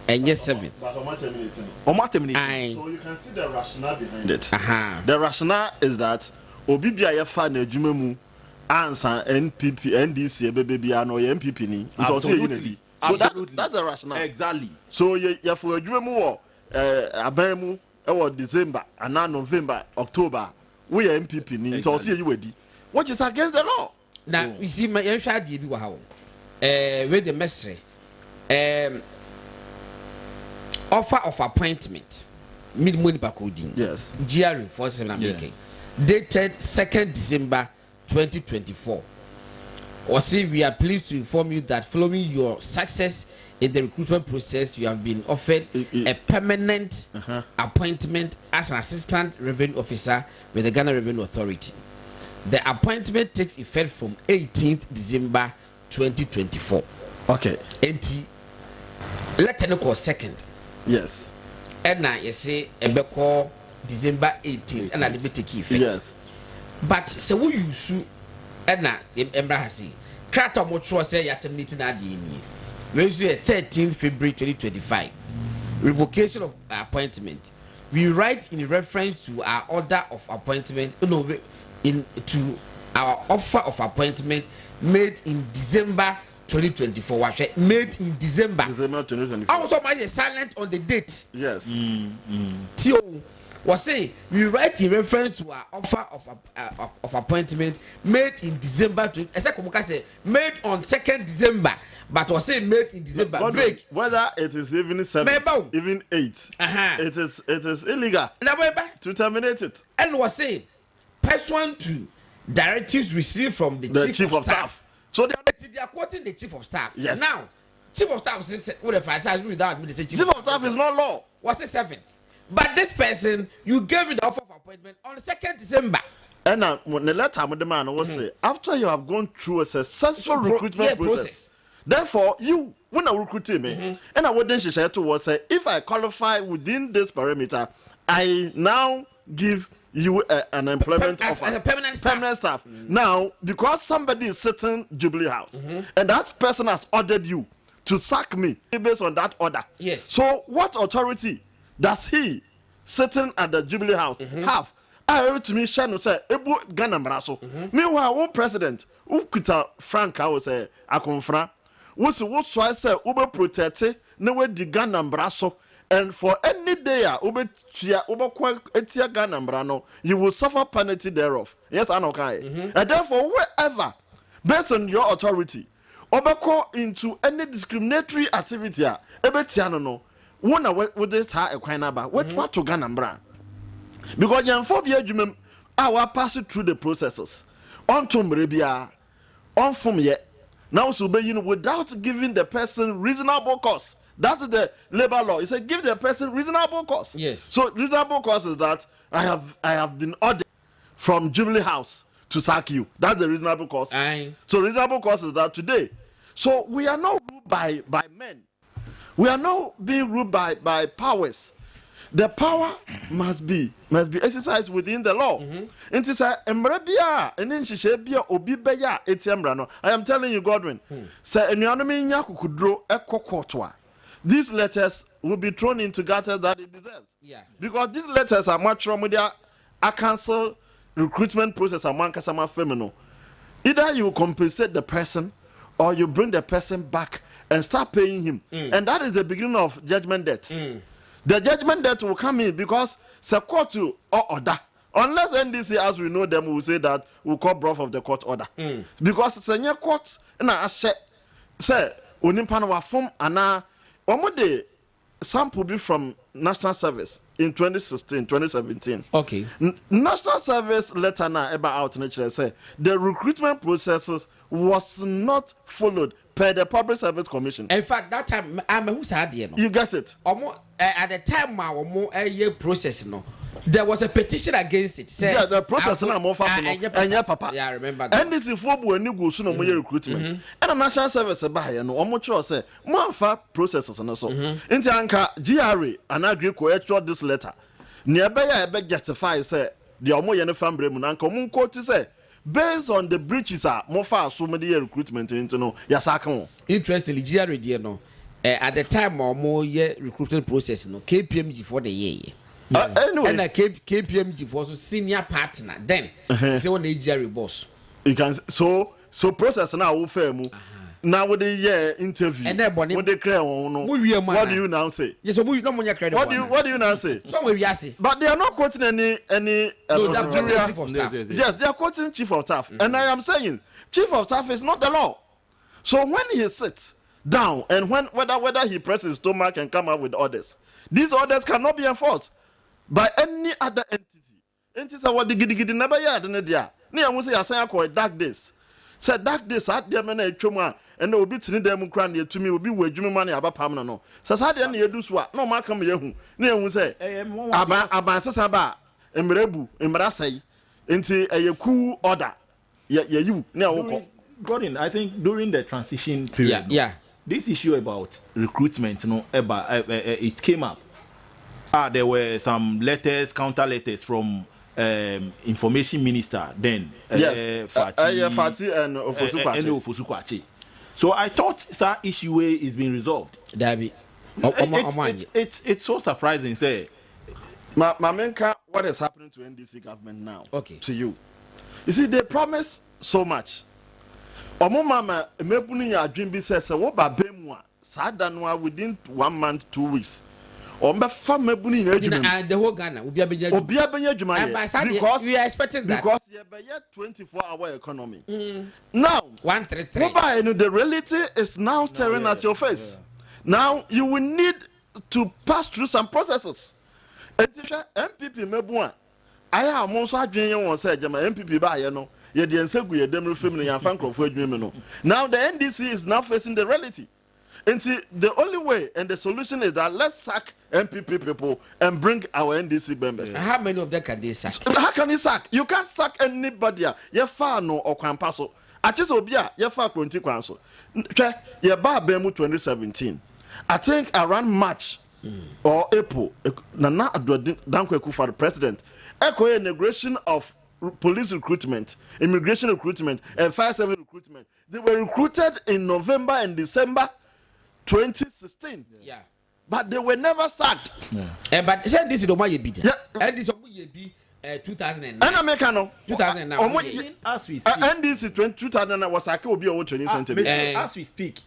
And yes, 7th. So you can see the rationale behind it. The rationale is that Obibia fan Jumemu answer NPP, NDC, baby, no MPP ni. It was unity. So that's the rationale. Exactly. So you for Jumemu, Abemu, December, and now November, October, we are MPP ni. It was you which is against the law. Now you see, my young child, you how with the mestre offer of appointment. Yes. GRE for making dated 2nd December 2024. Or say we are pleased to inform you that following your success in the recruitment process, you have been offered a permanent appointment as an assistant revenue officer with the Ghana Revenue Authority. The appointment takes effect from 18th December 2024. Okay. Let's call 2nd. Yes. And now you say a call December 18th and the take effect. Yes. But so we use and embassy. Crata Motro say at meeting at the 13th February 2025. Revocation of appointment. We write in reference to our order of appointment, to our offer of appointment made in December 2024. Made in December 2024. Also, my silent on the date. Yes. Tio was saying we write in reference to our offer of appointment made in December. Made on 2nd December. But was saying made in December. Whether it is even 7, even 8, it is illegal to terminate it. And was saying, pursuant to directives received from the chief of staff. So they are quoting the chief of staff. Yes. Now, chief of staff says, "What if I say without me?" Chief of staff is not law. What's the 7th? But this person, you gave me the offer of appointment on 2nd December. And now, when the letter with the man was say, after you have gone through a successful recruitment process. Therefore, you, when I recruited me, and I wouldn't share to was say, if I qualify within this parameter, I now give you an employment offer. As a permanent staff. Now, because somebody is sitting Jubilee House, and that person has ordered you to sack me based on that order. Yes. So, what authority does he sitting at the Jubilee House have? I heard to me, Shano say, Ebu Ghana Mraso. Meanwhile, one president, Ukuta Frank, I was a confront. What's why say Uber protected no way the Ghana Mbraso, and for any day Uber Etia Ghana Mbrano, you will suffer penalty thereof. Yes, I know. And therefore, wherever, based on your authority, Obeko into any discriminatory activity, Ebetiano no, one with this high equinaba, what to Ghana Mbra? Because your phobia, you our pass it through the processes. On to Mrebia, on from yet. Now, so without giving the person reasonable cause. That's the labor law. It said give the person reasonable cause. Yes. So reasonable cause is that I have been ordered from Jubilee House to sack you. That's the reasonable cause. So reasonable cause is that today. So we are not ruled by men. We are not being ruled by powers. The power must be exercised within the law. And it's a embrabia and then she bia obi beya etiambrano. I am telling you, Godwin. Say enuanome nyaku kudro ekokotwa. These letters will be thrown into gutters that it deserves. Yeah. Because these letters are much from their a cancel recruitment process among Kasama Femino. Either you compensate the person or you bring the person back and start paying him. And that is the beginning of judgment debt. The judgment debt will come in because it's court to order. Unless NDC, as we know them, will say that we'll call breath of the court order. Because it's a new court, and I say, Unimpano form and one sample be from National Service in 2016, 2017. Okay. National Service letter now about nature say the recruitment processes was not followed per the Public Service Commission. In fact, that time I'm who's had you get it. At the time a year process there was a petition against it. Say, yeah, the process now more fast and papa. Yeah, I remember that. And this is for when you go soon on recruitment. And a National Service by no almost say more far processes and so. Into Anka GRA and agree co this letter. Nearby I beg justify say the Omoyane family munanko mun quote to say based on the breaches are more far so many recruitment into no yasaka. Interestingly, GRA dear no. At the time or more year recruitment process no KPMG for the year. Anyway, and a KPMG was senior partner then. Say when the GRA boss. You can so process now will fair mu. Now with the year interview. And then when they clear on no. What do you now say? Yes, so we no money credit. What do you now say? So we say. But they are not quoting any chief of staff. Yes, they are quoting chief of staff. And I am saying chief of staff is not the law. So when he sits down and when whether he presses his stomach and come up with orders, these orders cannot be enforced by any other entity. Entities are what the giddy never yard in the dia. Near will say I say I call it dark days. Said dark days at them and a chuma and they will be sitting them cranny to me will be where Jimmy money about Pamano. So I didn't do swat. No man come here. Near will say Abba Emrebu Emrasai into a cool order. You now. Gordon, I think during the transition period, yeah. This issue about recruitment, it came up. There were some letters, counter letters from information minister then. Yes, Fati and Ofosukwachi. So I thought that issue is being resolved. Dabi. It's so surprising, say. Mamenka, what is happening to NDC government now? Okay. To you. You see, they promise so much. Omo mama, mebuni ya dream be says, "Wo ba bemwa." Sadanwa within 1 month, 2 weeks. Ombe fa mebuni na ejuma. The whole Ghana, obia benya ejuma. Because we are expecting that. Because you have 24-hour economy. Now, 133. The reality is now staring at your face. Now you will need to pass through some processes. MPP mebua. I am also adwene won say jama MPP ba ye no. Ye de nsegu ye dem refem no yan fan krofo adwene no. Now the NDC is now facing the reality. And see, the only way and the solution is that let's sack MPP people and bring our NDC members. How many of them can they sack? How can you sack? You can't sack anybody. You far no or kwampaso. Achis obia you far kwanti kwanso. Ye ba bemu 2017. I think around March or April, Nana Dankweku for the president. Echo integration of police recruitment, immigration recruitment, and fire service recruitment. They were recruited in November and December 2016. Yeah. But they were never sacked. Yeah. But this is the one you beat. Yeah. And this is 2009. And Americano 2009. As we speak. NDC 2009 was sacked. Will be a training center. As we speak.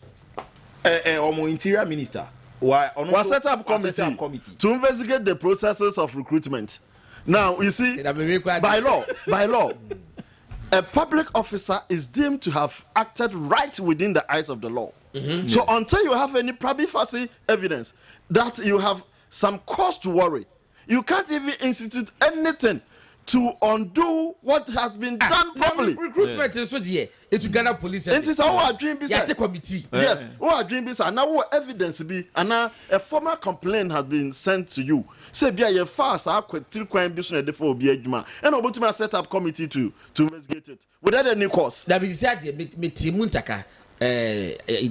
Interior minister was set up committee to investigate the processes of recruitment. Now you see, by law, a public officer is deemed to have acted right within the eyes of the law. So until you have any prima facie evidence that you have some cause to worry, you can't even institute anything to undo what has been done properly. Recruitment is so dear. It's Ghana police. And it's our dream business. Committee. Yes, our dream business. And now what evidence be? And now a formal complaint has been sent to you. Say, be a fast. I quit till crime business. Therefore, be a juma. And about to set up committee to investigate it without any cause. That means that the Timuntaka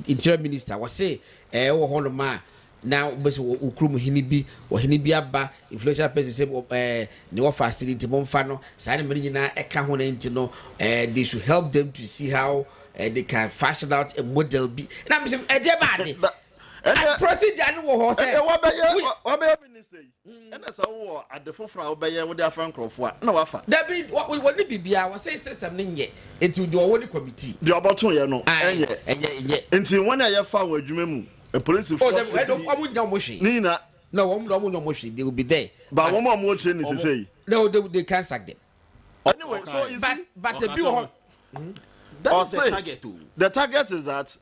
interior minister was say, "Oh, now bese ukrum hinibi or hinibia influential person say no facility monfano sign money na eka ho na no they should help them to see how they can fashion out a model be na me say e dey bad procedure no wo say what be minister and as wo at the fofra obeye wo dey afan krofo na wafa that be what bibia was say system nye into the whole committee the oboton ye no enye enti when I fa wo adwuma mu a police force. Nina. No, they will be there. But one more training to say. No, they can't sack them. Anyway, so you see, but the people. That's the target too. The target is that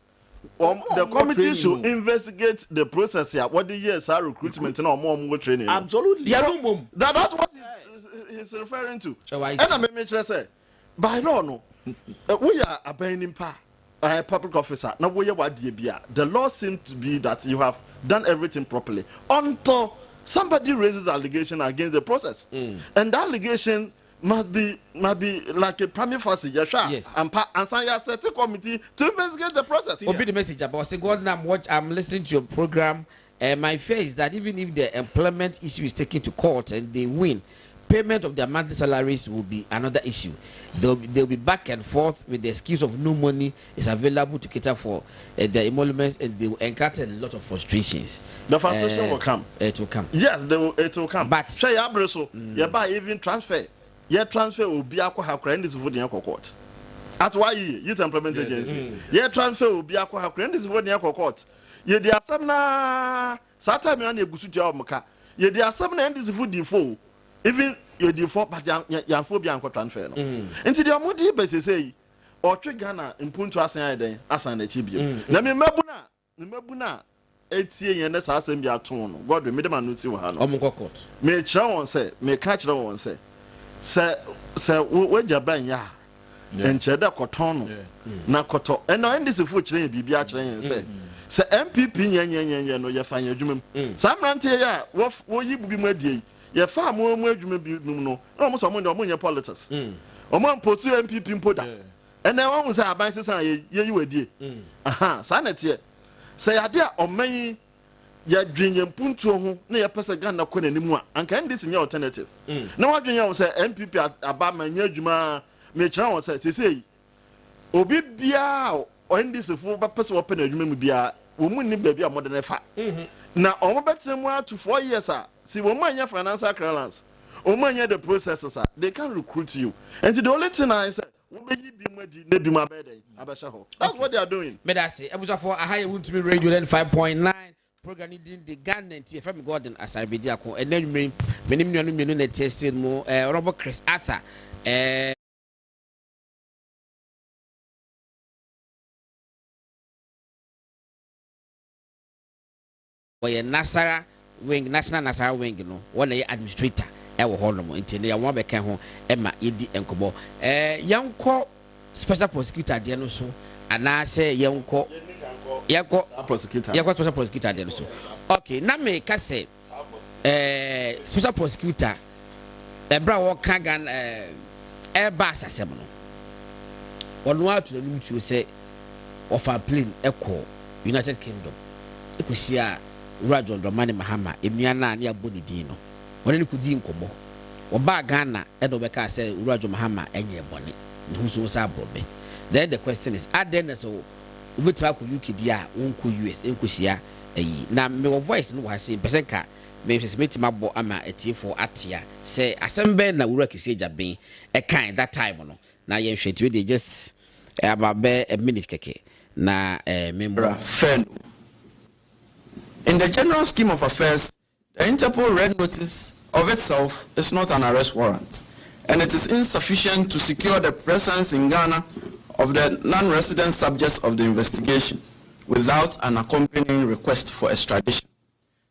the committee should investigate the process here. What the years are recruitment and more training. Absolutely. That's what he's referring to. And I make sure say, by law, no, we are a binding power. A public officer. Now, the law seems to be that you have done everything properly until somebody raises the allegation against the process, and the allegation must be like a prima facie. Yes. And I set a committee to investigate the process. Will be the message about say God. I'm listening to your program, and my fear is that even if the employment issue is taken to court and they win, payment of their monthly salaries will be another issue. They'll be back and forth with the excuse of no money is available to cater for the emoluments, and they will encounter a lot of frustrations. The frustration will come. It will come. Yes, it will come. But say you buy even transfer. Your transfer will be akwa hakra this for the court. At why youth employment agency. Your transfer will be akwa hakra this for the court. Ye dey asem na sata me na egusu tia omka. Ye dey asem na this for the fool. Even you default, but you phobia and transfer. Into the Amudi basis say, or Trigana in Punto Asan, Asan the Chibio. Let me Mabuna, 8 years and that's Assembly tone. God, the middleman would see what court. May Chow say, may catch no one say, Sir, where'd you ban ya? And Cheddar Cotono, Nakoto, and no end this food train be and say, Sir MPP, yan, no, you find your doom. Some rantia, what will you be my day? Ye far more no almost among your politics. Among pursue MPP in Poda. And now one was our bank say, ye you a dear. Aha, sanity. Say, I dear, or may ya dwenye mpuntu ho na ya pesa Ghana ko n'animu a anka ndis nya alternative na wadwenya wo say MPP aba manya adwuma me kira wo say sesei obi bia o ndis fu ba pesa wo pe na adwuma mu bia wo mu ni baabi a modern fa na o mo betre mu to 4 years a si wo manya financial clearance o manya the processes they can recruit you and the only thing I say we be bi madi na bi ma beden abesha ho that's what they are doing me that say ebusa for a high won't be radio then 5.9 program in the Ghana tie from Gordon Asare-Bediako and then me nim nunu na tested mo Robert Chris Arthur boy Nasara wing national Nasara wing no one administrator ewo ho no mo intene ya won be kan ho ema yedi enkobo yanko special prosecutor de no so ana say yanko prosecutor special prosecutor de no so okay na me ka say special prosecutor bra wo kan gan ba asasem no wono atu na lumtu say of a plane echo United Kingdom ekusia Rajon Dramani Mahama emiana na aboni din no wona ni kudi nkomo oba Ghana edo be ka say Rajon Mahama enye boni ne hu so sa brobe. Then the question is then so we talk UK dia wonko US enkosia ayi na me voice no wa say person ka me smith mabo ama etifo atia say asembe na wura kese jaben e kan that time no na ye hweti we dey just about a minute keke na member Feno. In the general scheme of affairs, the Interpol red notice of itself is not an arrest warrant, and it is insufficient to secure the presence in Ghana of the non-resident subjects of the investigation without an accompanying request for extradition.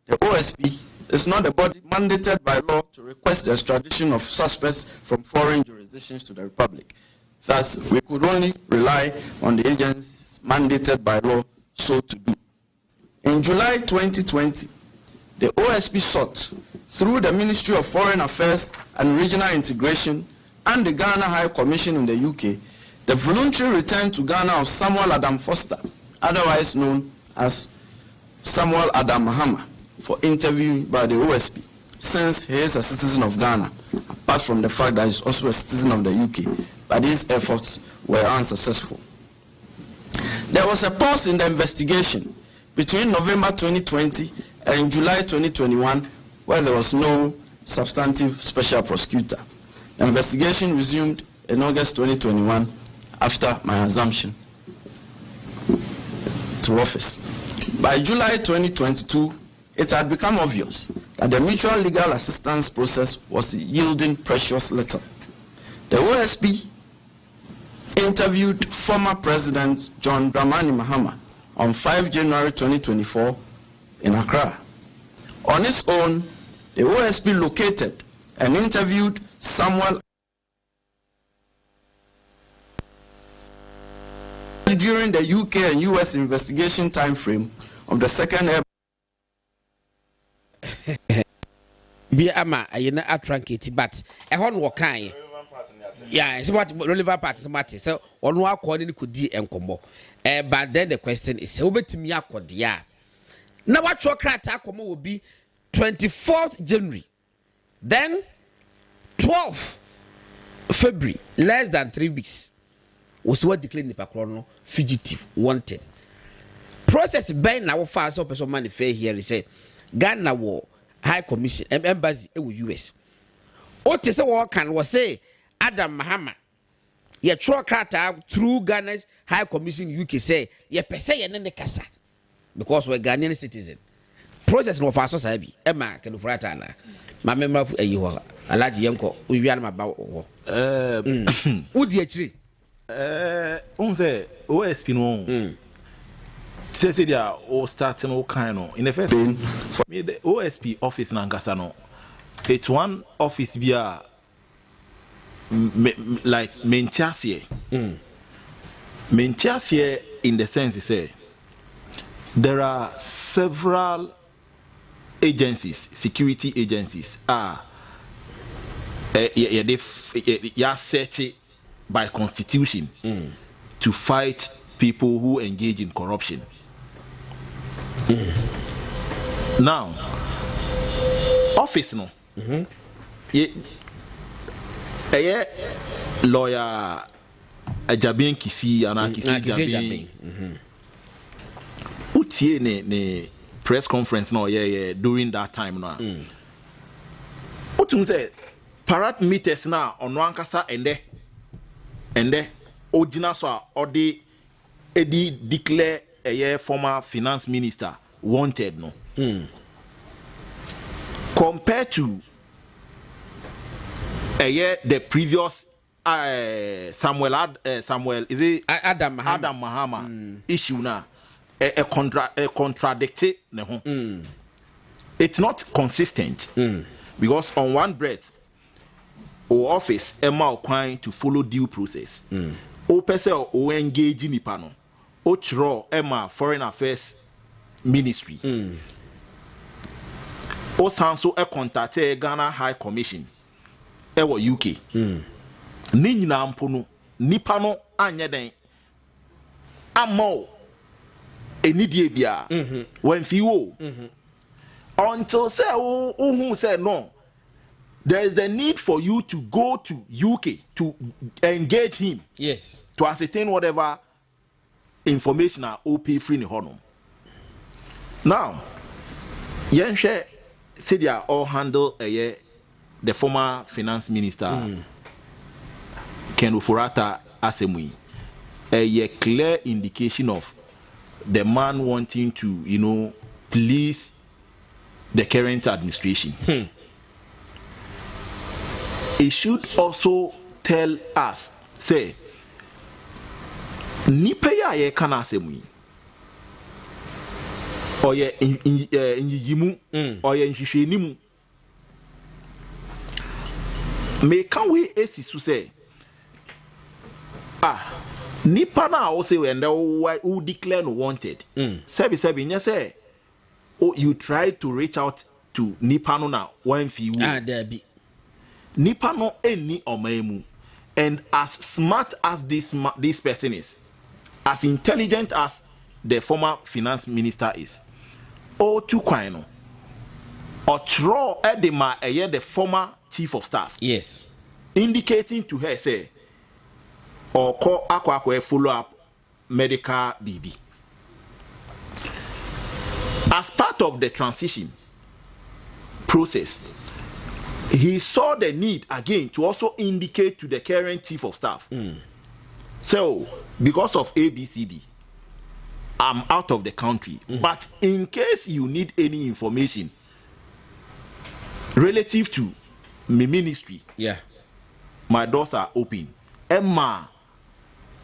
The OSP is not a body mandated by law to request the extradition of suspects from foreign jurisdictions to the Republic. Thus, we could only rely on the agencies mandated by law so to do. In July 2020, the OSP sought, through the Ministry of Foreign Affairs and Regional Integration and the Ghana High Commission in the UK, the voluntary return to Ghana of Samuel Adam Foster, otherwise known as Samuel Adam Mahama, for interviewing by the OSP, since he is a citizen of Ghana, apart from the fact that he is also a citizen of the UK, but these efforts were unsuccessful. There was a pause in the investigation between November 2020 and July 2021, where there was no substantive special prosecutor. The investigation resumed in August 2021 after my assumption to office. By July 2022, it had become obvious that the mutual legal assistance process was yielding precious little. The OSP interviewed former President John Dramani Mahama on 5 January 2024 in Accra. On its own, the OSP located and interviewed Samuel during the UK and US investigation time frame of the second air. Be ama ayena atranketi but e ho no kan yeah it's what relevant part is matter so ono akọ ni kodi enkombo but then the question is obetimi akode ya na watcho krata akomo will be 24th January then 12th February less than 3 weeks was what declared the no fugitive wanted process ben na wo fa so person man fair here say Ghana war High Commission embassy e US o te se wo kan wo say Adam Mahama ye tro krata through Ghana's High Commission UK say ye pese ye ne kasa because we Ghanaian citizen process no fa so sabi e ma ke do frata na ma memra ayi ho alaji yenko o wi ma ba ho udi akire on say OSP no say dia o starting o kind no in the first me the OSP office na ngasa no it's one office bia like maintiasie in the sense say there are several agencies, security agencies set by constitution to fight people who engage in corruption. Now, office no. Lawyer Ajabin Kisi and Kisi Jabin. Utie ne press conference no during that time no. Utum say parameters na ono ankasa ende original so odi declare former finance minister wanted no. Compared to the previous Samuel is it Adam Mahama issue na contradictory it's not consistent because on one breath our office Emma Okwan to follow due process o person o engage in pano o chro Emma foreign affairs ministry o sanso e contact Ghana High Commission ewo UK ni nyina mpo no nipa no anye den amo enidie bia when fi wo until say who say no there is the need for you to go to UK to engage him, yes, to ascertain whatever information are OP free in honor. Now yenhwe say they are all handle the former finance minister Ken Ofurata Asemui, a clear indication of the man wanting to, please the current administration. It should also tell us, say, Nipeya ye kana Asemui, or ye inyimu, or ye inshishenimu. Me can we esisu say nipa na o say when who declare no wanted sebi nya say you try to reach out to nipa no na one fi wu there be nipa no eni omaemu, and as smart as this person is, as intelligent as the former finance minister is, o tu kwan no or throw edema the former chief of staff, yes, indicating to her say or call aqua follow up medical BB as part of the transition process. He saw the need again to also indicate to the current chief of staff, so because of ABCD I'm out of the country, but in case you need any information relative to my ministry, yeah, my doors are open. Emma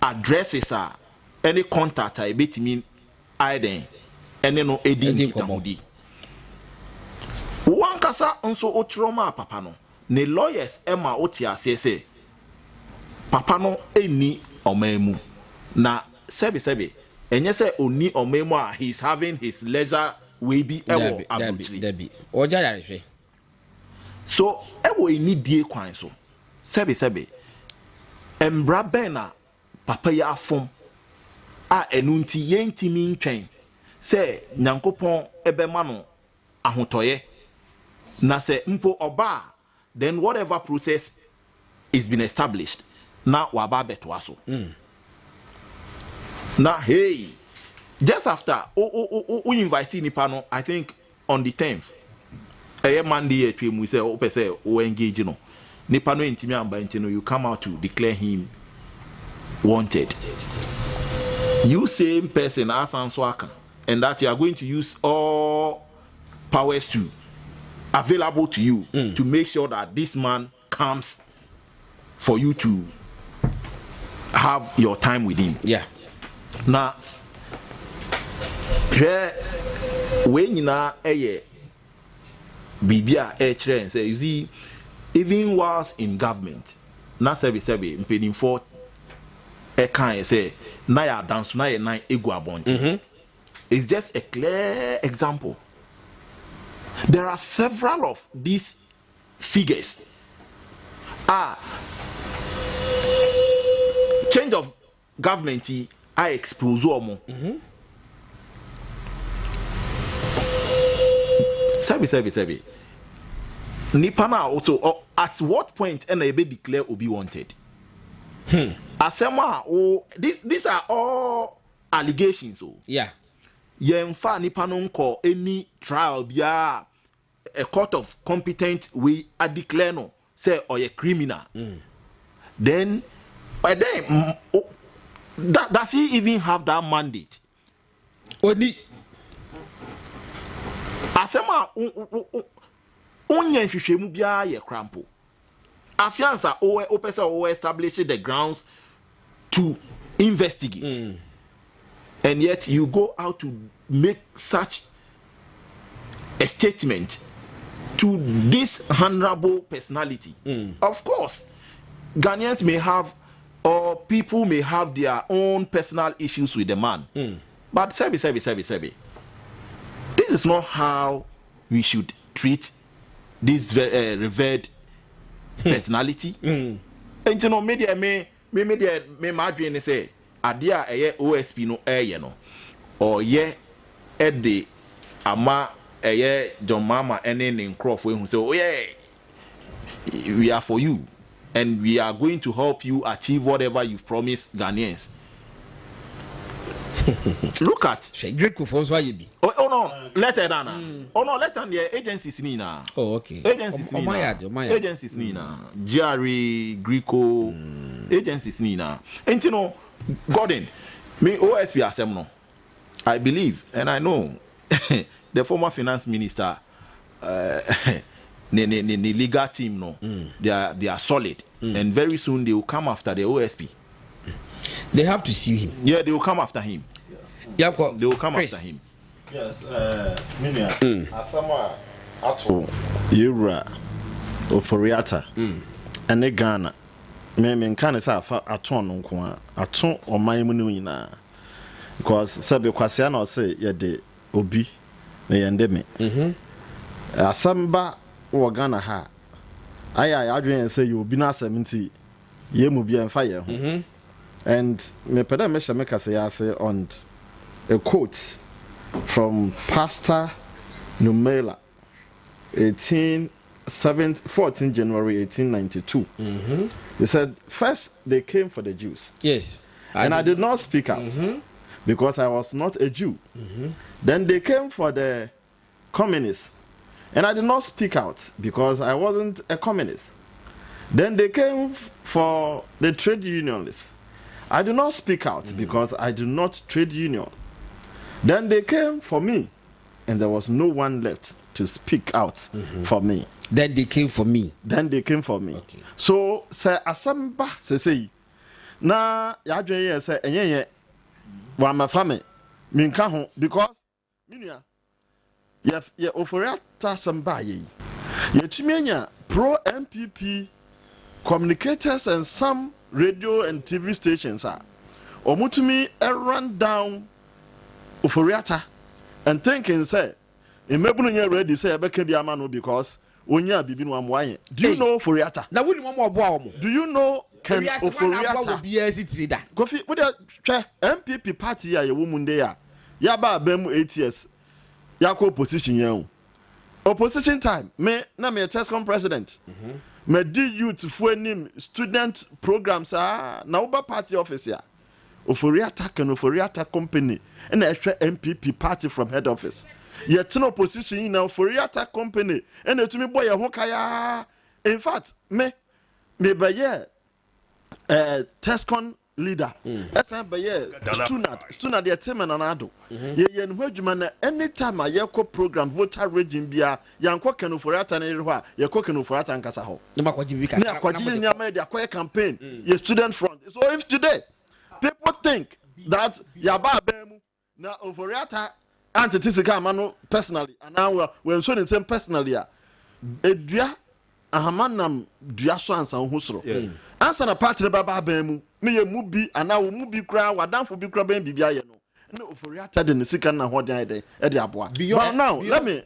addresses are any contact I bet me either any no edin kitamudi. One kasa also otroma papa no. Ne lawyers Emma otia say papa no eni omemu. Na sebi enye say oni omemu he's having his leisure we be ewo abrutri. Oja yare. So ewo eni die kwan so. Sebi embra bena papa ya afom a enunti yentimi ntwen se nyankopon ebema no ahotoye na se mpo oba, then whatever process is been established na waba beto aso. Na hey, just after we invite nipa no, I think on the 10th Monday we say o pese o engage no nipa no intimi amba ntino, you come out to declare him wanted. You same person as answer, and that you are going to use all powers to available to you to make sure that this man comes for you to have your time with him. Yeah. Now, when you na bibia and say, you see, even whilst in government, na sebi impeding for can say na ya dance na ya na egu abonti. It's just a clear example. There are several of these figures. Change of government I expose Sebi. Nipana also, at what point NAB declare Obi wanted? Asema, these are all allegations. Yeah. Yemfa Nipanon call any trial bia a court of competent we a declare no say or a criminal. Then does he even have that mandate? Oni Asema onye nhwehwemu bia ye crampo. Afiansa o pesa o establish the grounds to investigate. And yet you go out to make such a statement to this honorable personality. Of course, Ghanaians may have, or people may have their own personal issues with the man. But Sebi. This is not how we should treat this revered personality. And you know, media me madwin say adia eye OSP no no or ye ede ama eye John Mama ene ne nkrofo who say oh yeah we are for you and we are going to help you achieve whatever you've promised Ghanaians. Look at great for why you be. Oh no, letter dana. Oh no, letter the agencies nina. Oh okay. Agencies nina. Agencies nina. GRE, Greco, agencies nina. And you know, Gordon, me OSP Assembly. I believe and I know the former finance minister, the legal team no, they are solid and very soon they will come after the OSP. They have to see him. Yeah, they will come after him. Yeah, they will come Chris. after him. Yes, Minia. Asama ato Yura Oforiata. And Ghana. Me can say ato no nko ato oman mu nyina. Because sabe kwase na say ye de obi na yende me. Asamba wo Ghana ha. Aya adwen say you obi na asem nti ye mu bi enfa ye ho. And me peda me shame say on a quote from Pastor Numela 14 January 1892. He said, first they came for the Jews. Yes. I did not speak out because I was not a Jew. Then they came for the communists. And I did not speak out because I wasn't a communist. Then they came for the trade unionists. I do not speak out because I do not trade union. Then they came for me, and there was no one left to speak out for me. Then they came for me. Okay. So, say asamba say na yadwe say enye wa mafame minka ho because minia ye oforiata samba ye tumi pro MPP communicators and some radio and TV stations are omutumi run down oforiata and thinking say imebunu nye ready say ebeka bi ama no because onya bibi no amwaye. Do you know oforiata? Na woni mo obo awo. Do you know can oforiata Kofi we dey hwe MPP party ya ye wo munde ya ya ba abam 8 years ya ko opposition yan opposition time me na me TESCOM president me di youth fu anim student programs na uba party office ya oforiata company and a MPP party from head office yet no opposition in oforiata company and to me boy ho kaya. In fact me be TESCOM leader esa be student the team and anado ye nhu adwuma na anytime a yeko program voter regime bia yanko kanu oforiata na re ho a yeko kanu oforiata nkasa ho na makwaji bi ka na kwaji nyama dia kwa campaign ye student front. So if today people think that yaba abemu na oforiata antitisika amano personally and now we so the same personally edua ahamanam dua so ansa ho soro ansa na party baba abemu me ye mu bi ana wo mu bi kra wadanfo bi kra ban bibia ye no na oforiata de sika na ho dan e de aboa. But now let me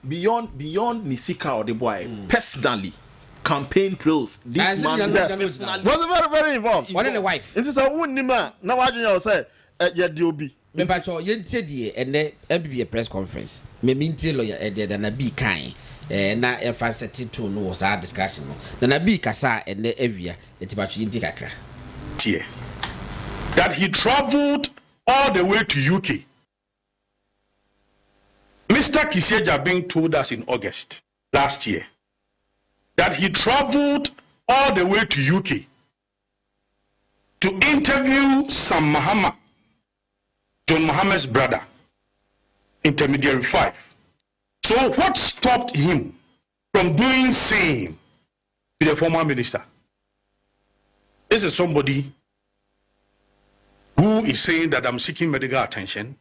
beyond nisika or the boy personally campaign trails this man was very very involved. One and the wife it is a wonima na wadwen you say ye de obi Me pacho yentie die ene MPP press conference. Me mintie lawyer de na bi kan. Na emphasis to no was our discussion no. Na bi kasa ene evia enti pacho yentie kakra. Tie. That he traveled all the way to UK. Mr. Kisieja being told us in August last year that he traveled all the way to UK to interview Sam Mahama, John Mohammed's brother, intermediary 5. So what stopped him from doing same to the former minister? This is somebody who is saying that I'm seeking medical attention.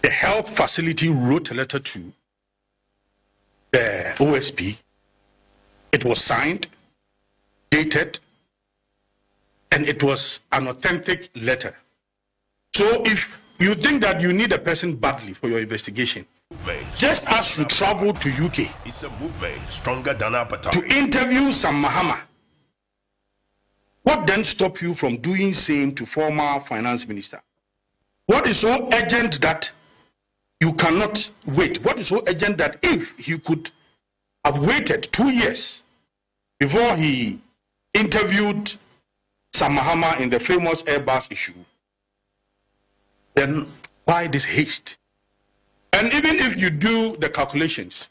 The health facility wrote a letter to the OSP. It was signed, dated, and it was an authentic letter. So if you think that you need a person badly for your investigation, just as you travel to UK it's a movement stronger than appetite to interview Sam Mahama, what then stop you from doing same to former finance minister? What is so urgent that you cannot wait? What is so urgent that if he could have waited 2 years before he interviewed Sam Mahama in the famous Airbus issue, then why this haste? And even if you do the calculations,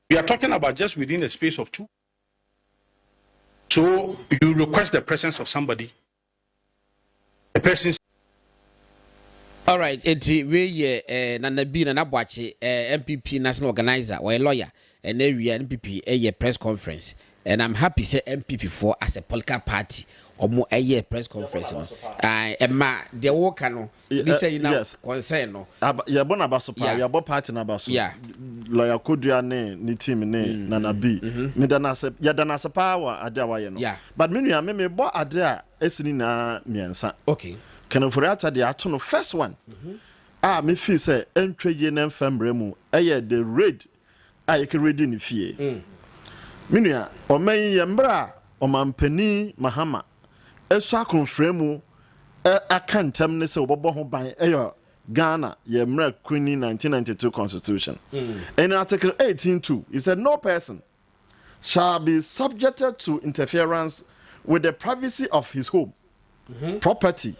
we are talking about just within a space of 2. So you request the presence of somebody, the person. All right, eti we Nanabi na Nabwachi MPP national organizer or a lawyer and area MPP a press conference, and I'm happy say MPP for as a political party or more a year press conference. Emma the worker no this say you know concern no. Ya bona basopa ya bo party na baso. Yeah. Lawyer Kodua ne team ne Nanabi. Me dana se ya dana se power ade awaye no. Yeah. But me nua me bo ade a esini na miensa. Okay. Can for at the ato no first one. Me feel say entwe na mfambre mu the raid I can read in fie. Minua o man ye mbra o mampani Mahama eso akonfrɛ mu aka ntam ne se obobɔ ho ban Ghana ye mra Queen 1992 constitution. In article 18.2 it said no person shall be subjected to interference with the privacy of his home, property,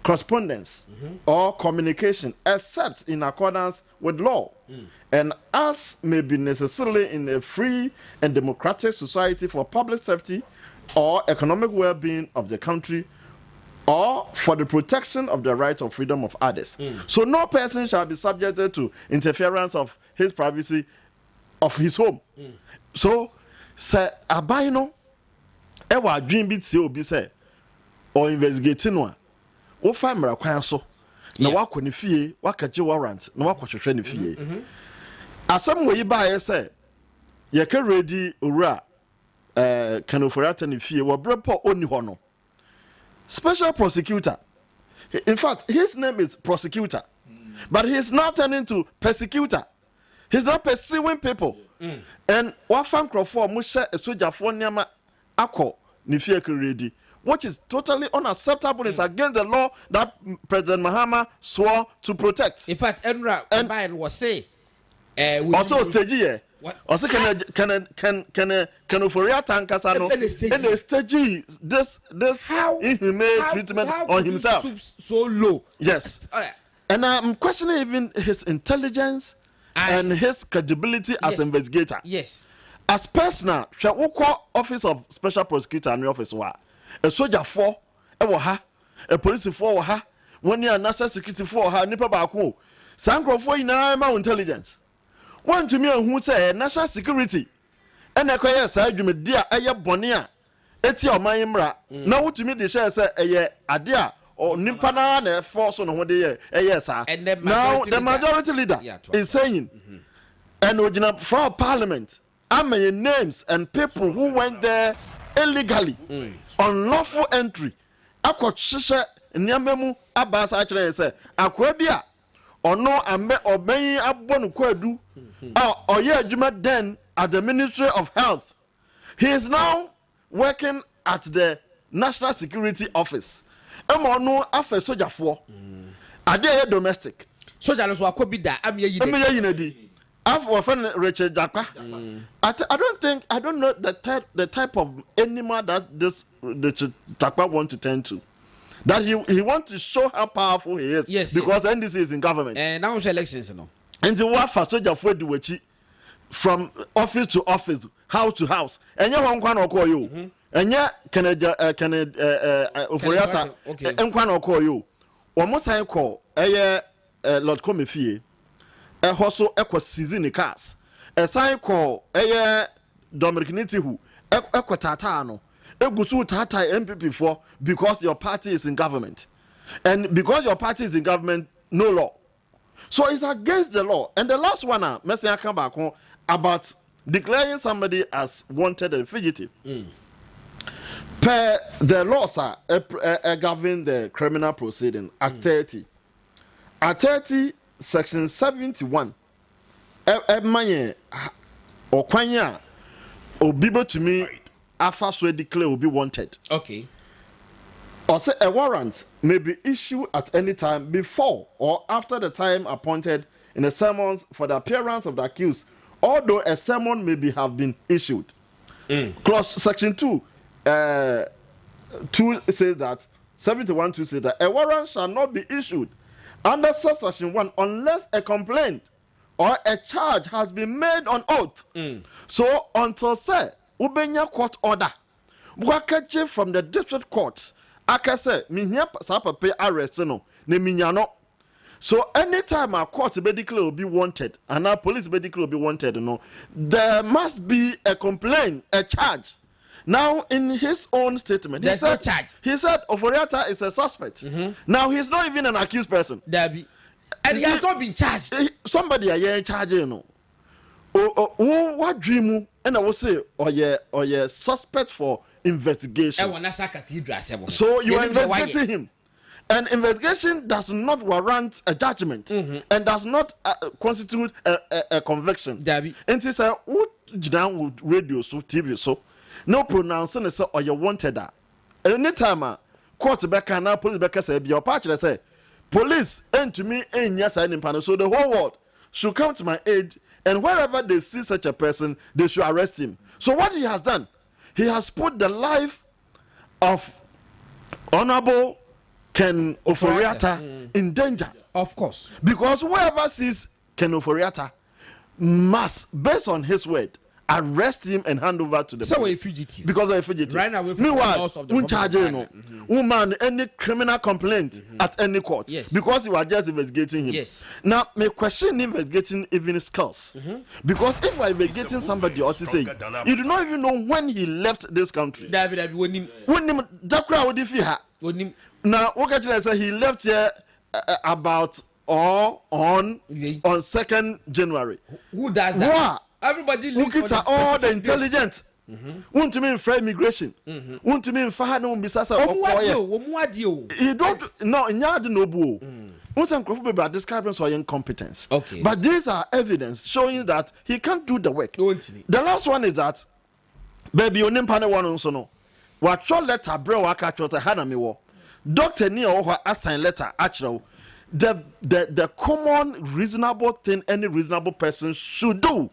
correspondence, or communication except in accordance with law, and as may be necessarily in a free and democratic society for public safety or economic well-being of the country or for the protection of the rights of freedom of others. So no person shall be subjected to interference of his privacy of his home. So say abaino ewa dream bit se obi say or investigating one wo fa mra kwan so na wakọ ne fie wakaje warrant na wakọhwehwe ne fie asem we ba ye say ye ka ready owura kanoforata ne fie wo brepo oni ho no special prosecutor. In fact, his name is prosecutor, but he's not turning into persecutor. He's not pursuing people. And what fan crofo musha a soldier for nyama ako ni fie ka ready, which is totally unacceptable. It's against the law that President Mahama swore to protect. In fact, Enra and was say also stage here. Also can Oforiata Tankasa no and stage this inhumane treatment on himself so low. Yes. And I'm questioning even his intelligence and his credibility as investigator. Yes. As personal, shall we call office of special prosecutor and office wa a soldier for a police for her 1 year national security for her nipa baako sankro for ina ma intelligence one to me who say national security and a quiet side you media a bonia etia my mra na what to me the share say a adia or nimpana na force on what they yes sir now the majority leader is saying and original for parliament I mean names and people who went there illegally unlawful entry akọhyehyɛ nneɛma mu abasa akyerɛ sɛ akwa bi a ɔno ambe ɔbɛn abɔ no kwadu a ɔyɛ adwuma then at the Ministry of Health. He is now working at the National Security Office emo no afa soldier for ade domestic soldier no so akobi da am ye yinadi after friend Richard Japa. I don't know the type of animal that the Japa want to tend to. That he wants to show how powerful he is. Yes. Because NDC is in government. And now it's elections, no. And the war for soldier for the from office to office, house to house. And you want to call you. And yeah, Canada, Oforiata, and one call you. Almost I call Lord Comefie. Also equal season cars. A sign call Dominic Nitihu, equal Tatano, Egusu Tata MPP for because your party is in government. And because your party is in government, no law. So it's against the law. And the last one, Messi come back home about declaring somebody as wanted and fugitive. Per the laws are govern the criminal proceeding at 30. At 30, Section 71. Manye or kwanya obibo to me afa so declare will be wanted. Okay. Or say a warrant may be issued at any time before or after the time appointed in a summons for the appearance of the accused, although a summons may have been issued. Clause Section 2 says that 71(2) says that a warrant shall not be issued under subsection 1 unless a complaint or a charge has been made on oath. So until say ubenya court order wakache from the district court akase minya sapape arrest no ne minya no. So anytime a court be declare will be wanted and our police be declare will be wanted, no, there must be a complaint, a charge. Now, in his own statement, there's no charge. He said Oforiata is a suspect. Now, he's not even an accused person. And he has not been charged. Somebody are here charging, no. What dream? And I will say, or yeah, suspect for investigation. So you are investigating him. And investigation does not warrant a judgment and does not constitute a conviction. And he said, what down radio so TV so no pronouncing is or you wanted that. Anytime court back and now police back say your partner say police and to me and yes I didn't. So the whole world should come to my aid, and wherever they see such a person, they should arrest him. So what he has done, he has put the life of Honorable Ken Oforiata in danger. Of course. Because whoever sees Ken Oforiata must, based on his word, arrest him and hand over to the so police. A fugitive. Because of a fugitive. Right now, meanwhile, woman any criminal complaint at any court. Yes. Because you are just investigating him. Yes. Now, may question investigating even skills. Because if I investigating somebody else to say, you do not even know when he left this country. When him now, what can I say? He left here about or on 2nd January. Who does that? Wow. Everybody looks at all the intelligence. Want to mean for immigration. Want to mean for no misasa. You don't no nyad no bu. Some people are describing so incompetence. Okay. But these are evidence showing that he can't do the work. The last one is that baby onimpane one on so no. What your letter bro waka chota hana me wo. Doctor ni o assign letter actually. The common reasonable thing any reasonable person should do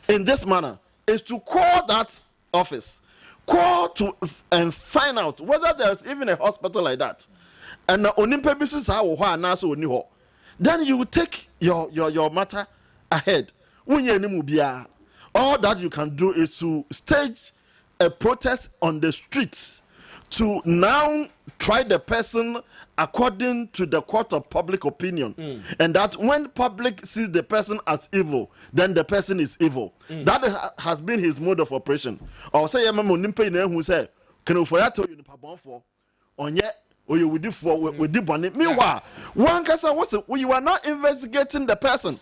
in this manner is to call that office, call to and find out whether there's even a hospital like that. And then you take your matter ahead. All that you can do is to stage a protest on the streets to now try the person according to the court of public opinion. And that when public sees the person as evil, then the person is evil. That has been his mode of operation. Or say, who say, can you forget to you for on yet or you would do for with the bonnet? Meanwhile, one person was you are not investigating the person.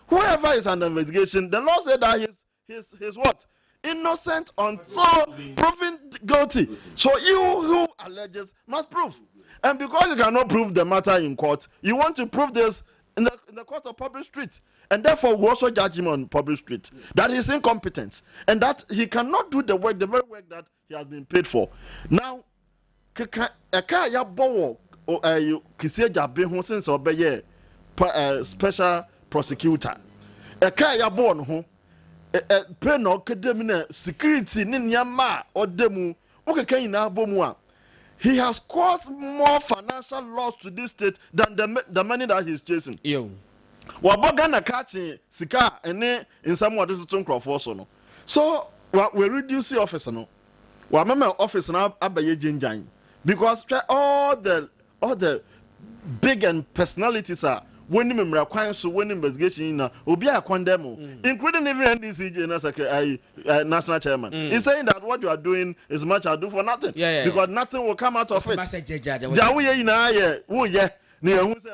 Whoever is under investigation, the law said that his what? Innocent until proven guilty. So you who alleges must prove. And because you cannot prove the matter in court, you want to prove this in the court of public street. And therefore, we also judge him on public street. That is incompetent. And that he cannot do the very work that he has been paid for. Now, keka eka ya bowo kisi Jabe ho since obeye special prosecutor eka ya bo no ho pe no kedem na security ni nyama odemu okeka ina bomu a he has caused more financial loss to this state than the money that he's chasing. Yo. Waboga na catching sika ene in some way to nkrofo so no. So we reduce the office no. Wa mama office na abaye jinjan because all the big and personalities are when memra kwan so when investigation na obi a condemn including even NDC national chairman. He's saying that what you are doing is much ado for nothing because nothing will come out of it. Jawo na ye wo ye na ehun say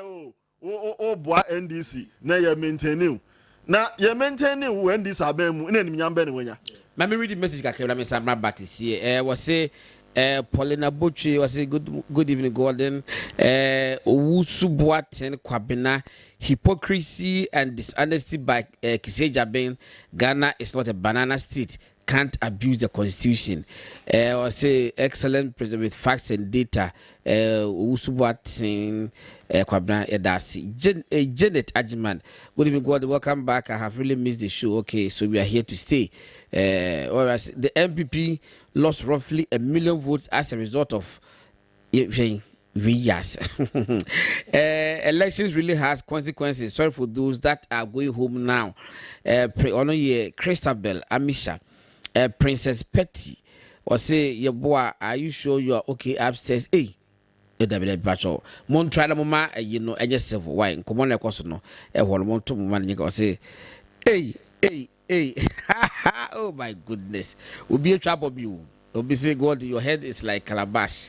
o boa NDC na ye maintaining na ye maintaining NDC abemu na nim nyamba ne wanya. Let me read the message kakra me sam back to see was say Paulina Butchie was say good evening Gordon Owusubuaten Kwabena hypocrisy and dishonesty by Kisejaben. Ghana is not a banana state, can't abuse the constitution. Or say excellent president with facts and data. Owusubuaten Kwabena Edasi. Janet Ajiman, good evening God, welcome back. I have really missed the show. Okay, so we are here to stay. Whereas the MPP lost roughly 1 million votes as a result of yes. Elections really has consequences. Sorry for those that are going home now. Christabel Amisha, Princess Petty, or say your boy, are you sure you are okay upstairs? Hey. Mon try the mama, you know, and just civil wine. Come on, like also no. One to man, you go say, hey. Oh my goodness. Will be a trouble you. Will be say God, your head is like calabash.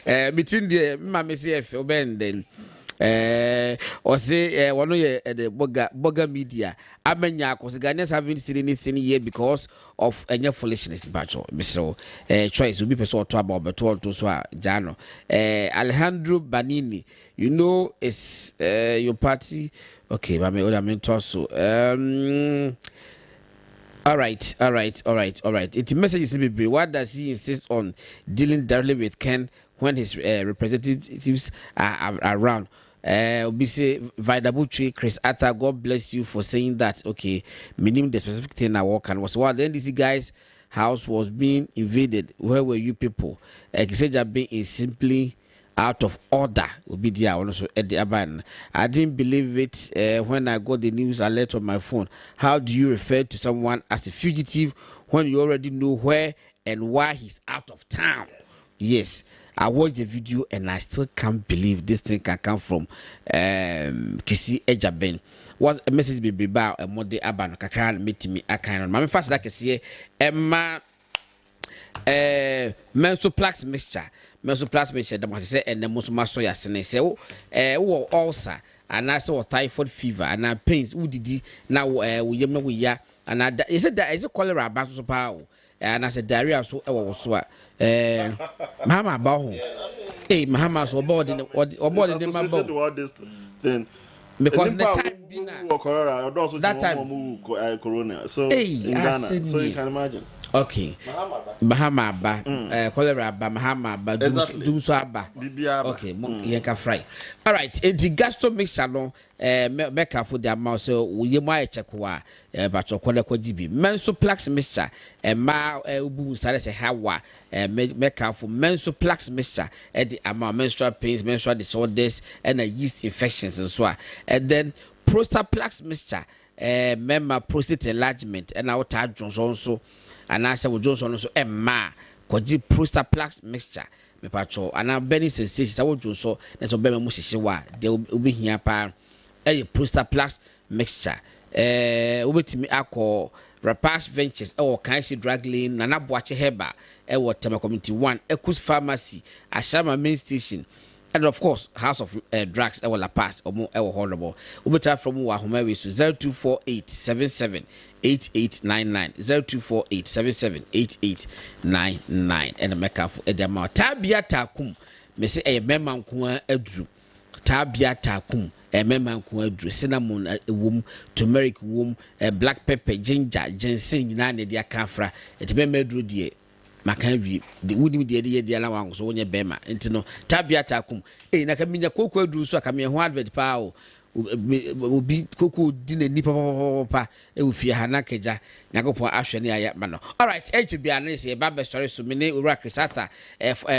Between the mammy say Ben then. Or say one of the Boga media. Amenya, because the Ghanaians haven't seen anything yet because of any foolishness. Bacho, Mr. Choice will be person to about but to Jano. Alejandro Banini, you know, it's your party. Okay, but I mean also. All right. It's message is what does he insist on dealing directly with Ken when his representatives are around? We say Vidabuchi, Chris Atta, God bless you for saying that. Okay, meaning the specific thing I work and was what the NDC guys' house was being invaded. Where were you people? Kisejabe is simply out of order. Will be there also at the Aban. I didn't believe it when I got the news alert on my phone. How do you refer to someone as a fugitive when you already know where and why he's out of town? Yes. I watched the video and I still can't believe this thing can come from Kisi Ejaben. Was a message be about a mode aban kakran meet me a kind of my first like I say Emma Mensoplax mixture. Mensoplax mixture that must say and the most master yasene say oh ulcer and I saw typhoid fever and I pains who did now we ya and I is it that is a cholera about so power and I said diarrhea so Mama Bahu. Hey, Mahama so board in the thing. Because the time corona. So in Ghana, so you can imagine. Okay. Mahama ba cholera ba Mahama ba do so ba. Okay, yenka fry. All right, the gastro mixture no make for the amount so we might check wa but ko gibi. Mensoplax mixture ma ubu sare se hawa make for mensoplax mixture the amount menstrual pains, menstrual disorders and yeast infections and so on. And then prostaplax mixture member prostate enlargement and our tag Jones also. And I said, well, Johnson also Emma, Koji prostaplax mixture, me patrol, and I'm Benny says, I will do so. That's a baby Mushiwa. They will be here, pa a prostaplax mixture. With me, I call Rapace Ventures, or Kaisi Drug Lane, Nana Boache Heba, or Tema Community 1, Ekus Pharmacy, Ashama Main Station. And of course, House of Drugs, I will pass or more horrible. Ubeta from Wahome to 0248 77 8899 0248 77 8899 and a make for Edama Tabia Takum. Me say a member edru Tabia Takum, a member edru cinnamon a womb, turmeric womb, black pepper, ginger, ginseng, nane dia kafra, et memedru die. makan the wudi the ala wan so onye bema enti no tabia takum na ka minya koko aduru so aka me ho advert pa o obi koko di na nipa papa e wo fie ha na keja nyakopon ahwe ne aya ma no all right bia na se ba be story so me ne ura Krisata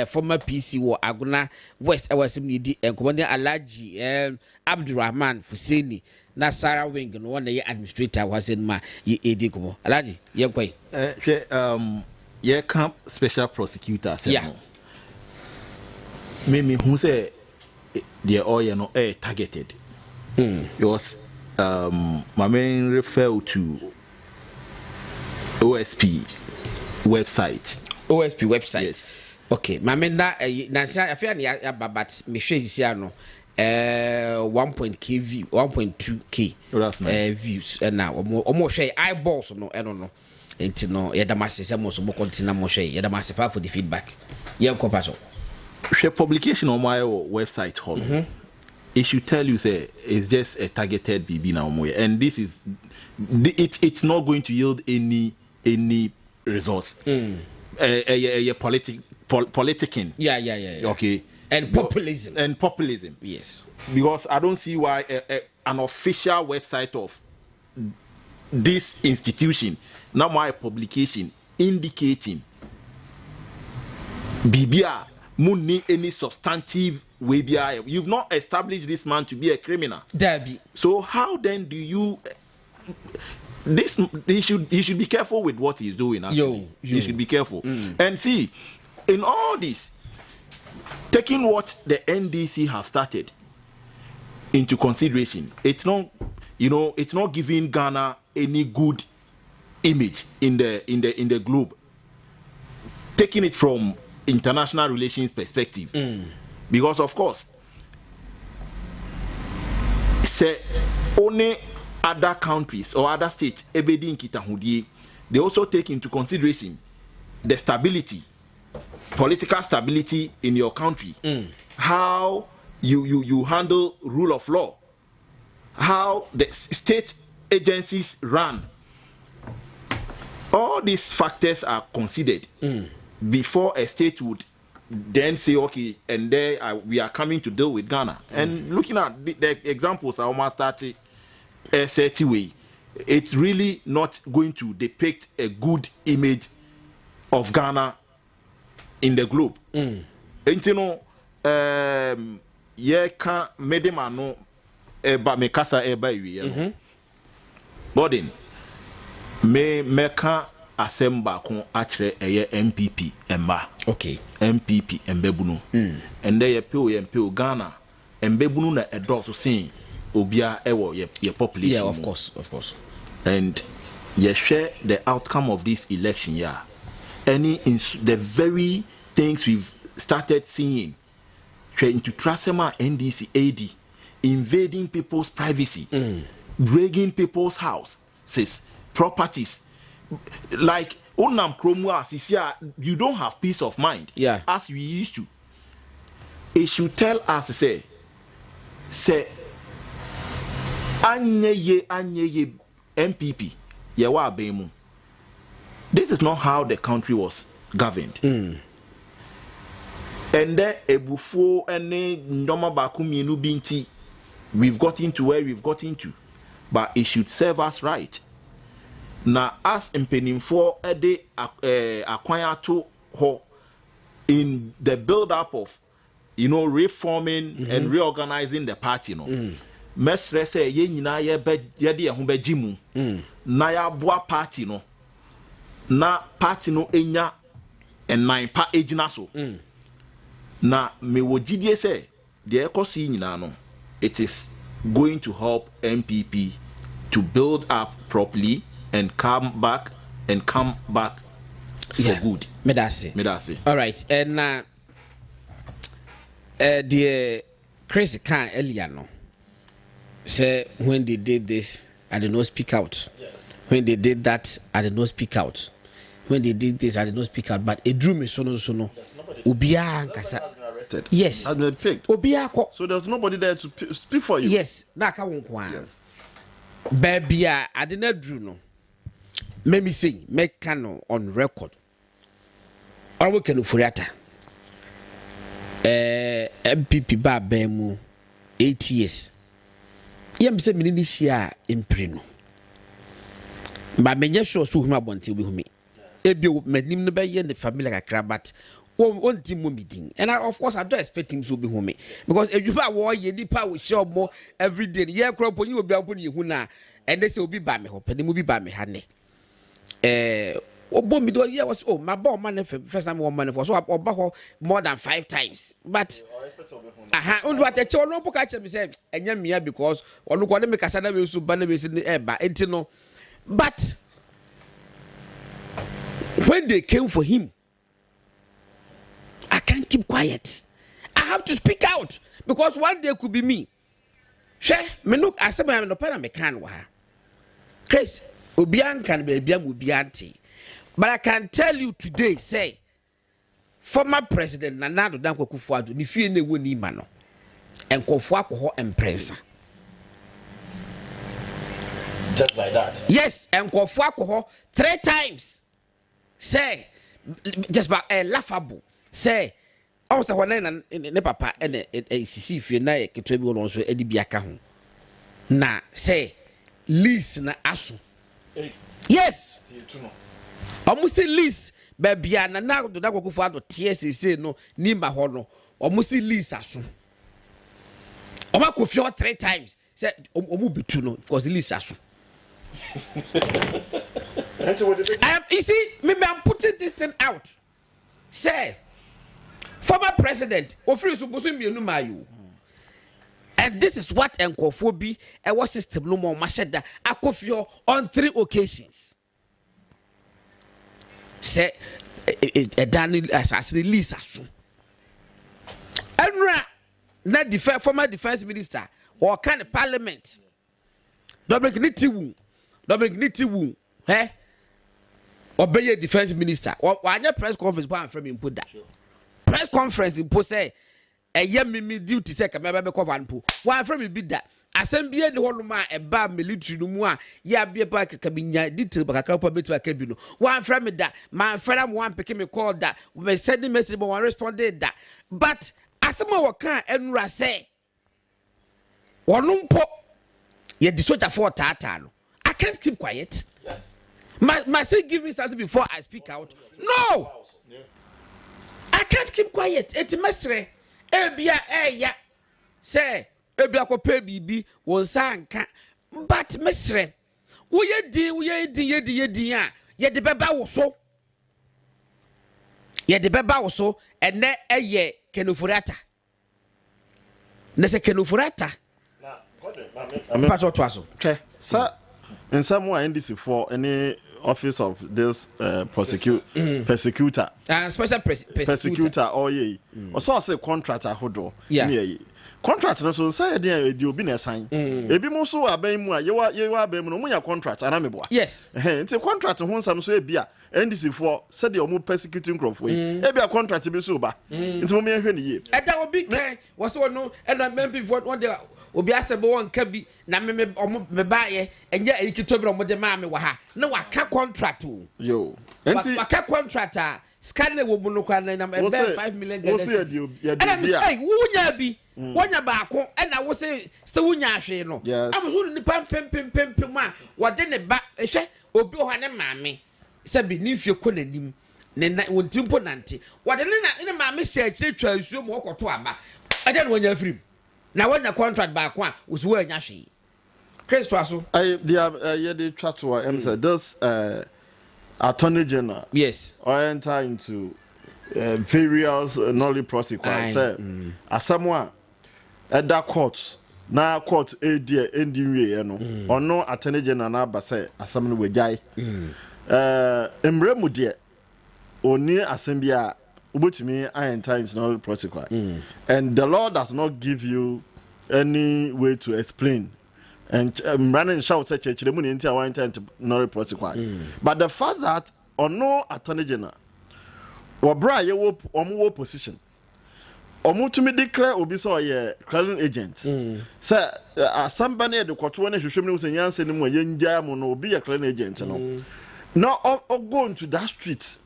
former PC wo Aguna West awasim ni di enkomode Alaji Abdurrahman Fuseni na Sarah Wing no one ye administrator was in ma ye edi komo Alaji ye kwai ye camp special prosecutor say no me who say the oil no targeted because my main refer to OSP website. Yes. Okay, my main na say I feel na but me share this no 1.2k views na omo share eyeballs no no enti no ye da masese mo so mo continue mo share ye da masese for the feedback ye kopa so share publication on my website hall. It should tell you say it's just a targeted BB now, and this is it's not going to yield any results. Politicking. Yeah. Okay. And populism. Yes. Because I don't see why an official website of this institution, now my publication indicating BBR. Need any substantive way. You've not established this man to be a criminal. Derby. So how then do you? He should be careful with what he's doing. Actually. He should be careful and see in all this, taking what the NDC have started into consideration. It's not, it's not giving Ghana any good image in the globe. Taking it from international relations perspective, because of course, say only other countries or other states, they also take into consideration the stability, political stability in your country, how you handle rule of law, how the state agencies run. All these factors are considered before a state would then say, okay, and there we are coming to deal with Ghana. And looking at the examples I almost started a certain way, it's really not going to depict a good image of Ghana in the globe. And you know, yeah, can medemano eba me kasa eba iwi. But then me meka asemba kon atre eye MPP emba. Okay. MPP embebunu. And there ye peo Ghana embebunu na edoso sin obia ewo ye population. Yeah, of course. And ye share the outcome of this election, yeah. The very things we've started seeing, trying to Trasema NDC AD, invading people's privacy, breaking people's houses, properties, like Onam Kromwa Sisia, you don't have peace of mind, as we used to. It should tell us, say, Anye MPP, Yawa Bemu. This is not how the country was governed. And there, Ebufo and Ndoma Bakumi Nubinti, we've got into where we've got into, but it should serve us right. Now, as impening for a day acquire to ho in the build-up of, reforming and reorganizing the party, Mestre say ye nyina ye de ho bagimu na ya boa party no na party no enya enan pa ejina so na me wogidie say de ekoso nyina no it is going to help MPP to build up properly and come back for good. Medase. All right, and the Chris can earlier no say when they did this, I did not speak out. Yes. When they did that, I did not speak out. When they did this, I did not speak out. But it drew me so no. Ubia Kasa. Yes. Has been picked. Ubia. So there's nobody there to speak for you. Yes. Yes. Baby, I did not drew no. Let me say, make canon on record. Honorable Kenufuriata. MPP ba bemu 8 years. Yam se minini shia impreno. Ba menye sure so huma bonti obi humi. Ebi menim no be ye the family kakra but on team meeting. And of course I don't expect him to be home because if you buy war ye nipa will show more every day. Ye crop on you will be upon you na and they say will be by me hope and will be by me hane. Obo mi do ye was my ball man first time one man for so oba more than 5 times. But on what a chono no catch me say enya me because on look on make asada we so ban we sin e ba entino. But when they came for him, I can't keep quiet. I have to speak out because one day could be me. She me look as some no para me can wa. Chris, obian can be obian obianti. But I can tell you today, say, former President Nana Addo Dankwa Akufo-Addo ni fie ne woni ma no. Enkofo akọ imprensa. Just like that. Yes, enkofo akọ 3 times. Say, just by laughable. Say, also when ne papa and sisi fie na ketwe bi won so edi biaka ho. Na say, lease na aso. Yes. Almost lease baby na Nana Addo Dankwa Akufo-Addo TSC no ni ma ho no. Almost lease aso. Oma ko fie 3 times. Say omu bitu no because lease aso. You see, maybe I'm putting this thing out. Say, former president, and this is what Enkofobi, our system no more masheda Akufo on 3 occasions. Say, Daniel assassin Lisa. And former defense minister or kind of parliament. Dominic Nitiwu, obey defense minister. Or why press conference one from him put that. Press conference in post say a young me duty second member cover and put one from me bid that. Assembly the whole man a bad military no more. Ya be a pack cabinia detail but a couple bit like cabino. One from me that my friend one became a call that we sending message but one responded that. But as some more can and say one po ye disoja for tatano. I can't keep quiet. Yes. Must say give me something before I speak out? No. I can't keep quiet. It's mesre. Ebia ya. Say ebia ko pay bibi won sanka. But mesre. We di ya. Ye de beba wo so. Ye de beba wo so and ne eye Kenufuriata. Ne se Kenufuriata. Okay. Sir, in some way, NDC for any office of this persecutor, special persecutor, or ye, or so I say contractor hodo. Yeah, contract no so say you be na sign. Ebi mo so aban mu a you are aban mu no mo ya contract anameboa. Yes. It's contract ho nsam so ebia NDC for said the omo persecuting crop for yi. Ebia contract bi so ba. Nti mo me hwe ne ye. Eda obi kan was so no and MP for one day obi asebo won ka bi na me ba ye enye ayikito bi omo de ma me wa ha na wa ka contract o. Yo. Enti wa ka contract a scan wo mu no kwa na 5 million Ghana. And I'm say wunya bi wonya ba ko e na wo se wunya ahwe no. Am so ni pem ma wo de ne ba ehwe obi ho ne maame se bi ni fie ko nanim ne wontimpo nante wo de ne maame hye twa asuo mo koto aba e de no wonya afrim na wonya contract ba ko a wo so wonya hwe Chris Twaso the chat to am does Attorney General or enter into various nolly prosecutors say as someone at that court na court ending we no or no Attorney General na ba say asam no wejai emremu de oni assembly a ubotimi enter into nolly prosecutor and the law does not give you any way to explain and running shout such a money into our intent no prosecutor. But the fact that or no Attorney General or bra you or position or move to me declare or be so a crowding agent. Sir, somebody at the court one who should me say yes anymore young jam or be a crowding agent. No, or go into that street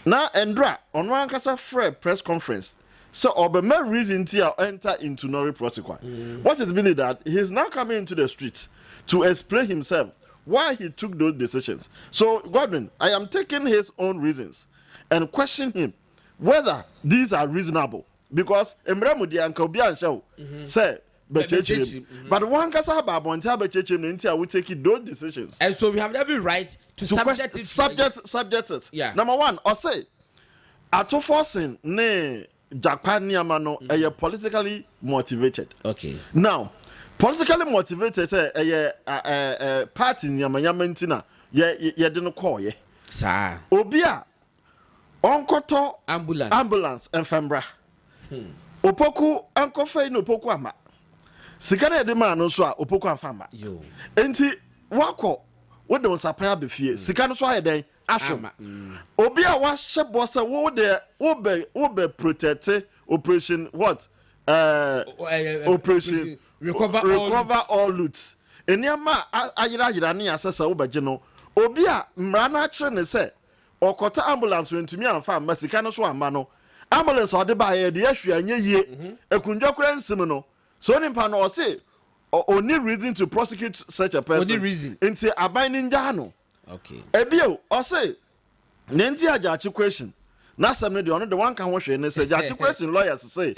Now, Endra, on one case Fred press conference. So, Obama reason to enter into Nori protocol. What is meaning that he is now coming into the streets to explain himself why he took those decisions. So, Godwin, I am taking his own reasons and question him whether these are reasonable. Because Emramudi and Kobian show say, but one can say about Bonta we take those decisions. And so we have every right to subject it. Yeah. Number one, or say, at forcing ne Japan Yamano politically motivated. Okay. Now, politically motivated say party Yamayamantina ye didn't call ye. Sir. Obia onkoto ambulance and fembra. Opoku ankofe no opoku ama. Sikana de man no so a opoku amfama. Yo. Enti wako wo de onsapaya be fie. Sika no so ayeden ahwem. Obi a wa hyebo se wo be protect operation what? Operation recover all loot. Eniama ayira ne asesa wo beje no. Obi a mra na kire ne se okota ambulance wentumi amfa ma sika no so ama no. Ambulance or the buyer, the issue, and ye, a kundakran simino. So, nimpa no say, only reason to prosecute such a person. Only reason. Into a binding jano. Okay. Ebio, or say, Nancy, a judge question. Not somebody on the one can wash and say, judge question lawyers say,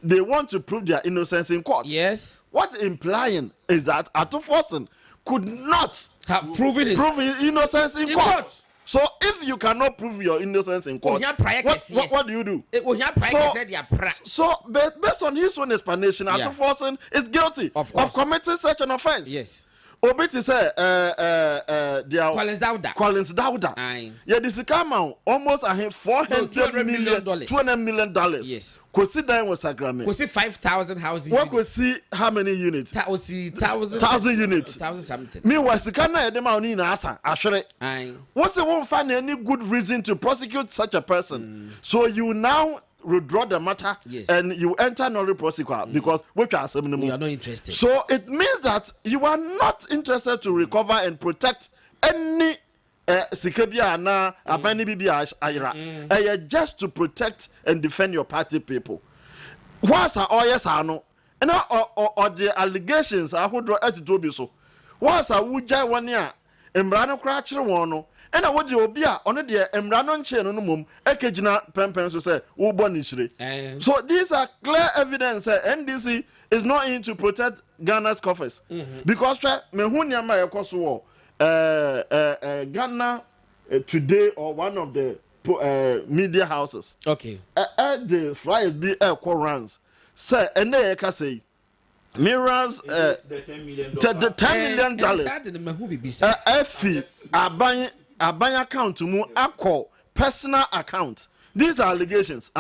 they want to prove their innocence in court. Yes. What's implying is that Atufosen could not have proven innocence in court. So if you cannot prove your innocence in court, what do you do? So based on his own explanation, Atufosen is guilty of committing such an offense. Yes. Obiti say Collins Dauda. Yeah, this come almost $400 million. Yes. Kosi then was a Grammy. Kosi 5,000 housing. What could see how many units? Thousand units. 1,000 something. Meanwhile, the Kana Edema in Asa, Ashere. What's the one find any good reason to prosecute such a person? So you now withdraw the matter and you enter no prosecutor because we are not interested. So it means that you are not interested to recover and protect any sikebia na abani bibia ayira just to protect and defend your party people. What's our yes ano and or the allegations are who draw at to be so. What's a wuja one year embrano cratcher one. And I want you to be on the Emranon chain on the mum, Ekejina Pempens to say, Ubonishri. So these are clear evidence NDC is not in to protect Ghana's coffers. Because Mehunia Maya Kosovo, Ghana today or one of the media houses. Okay. The flyers be runs. Say, and they can say, Mirrors, $10 million. A bank account to move a personal account. These are allegations.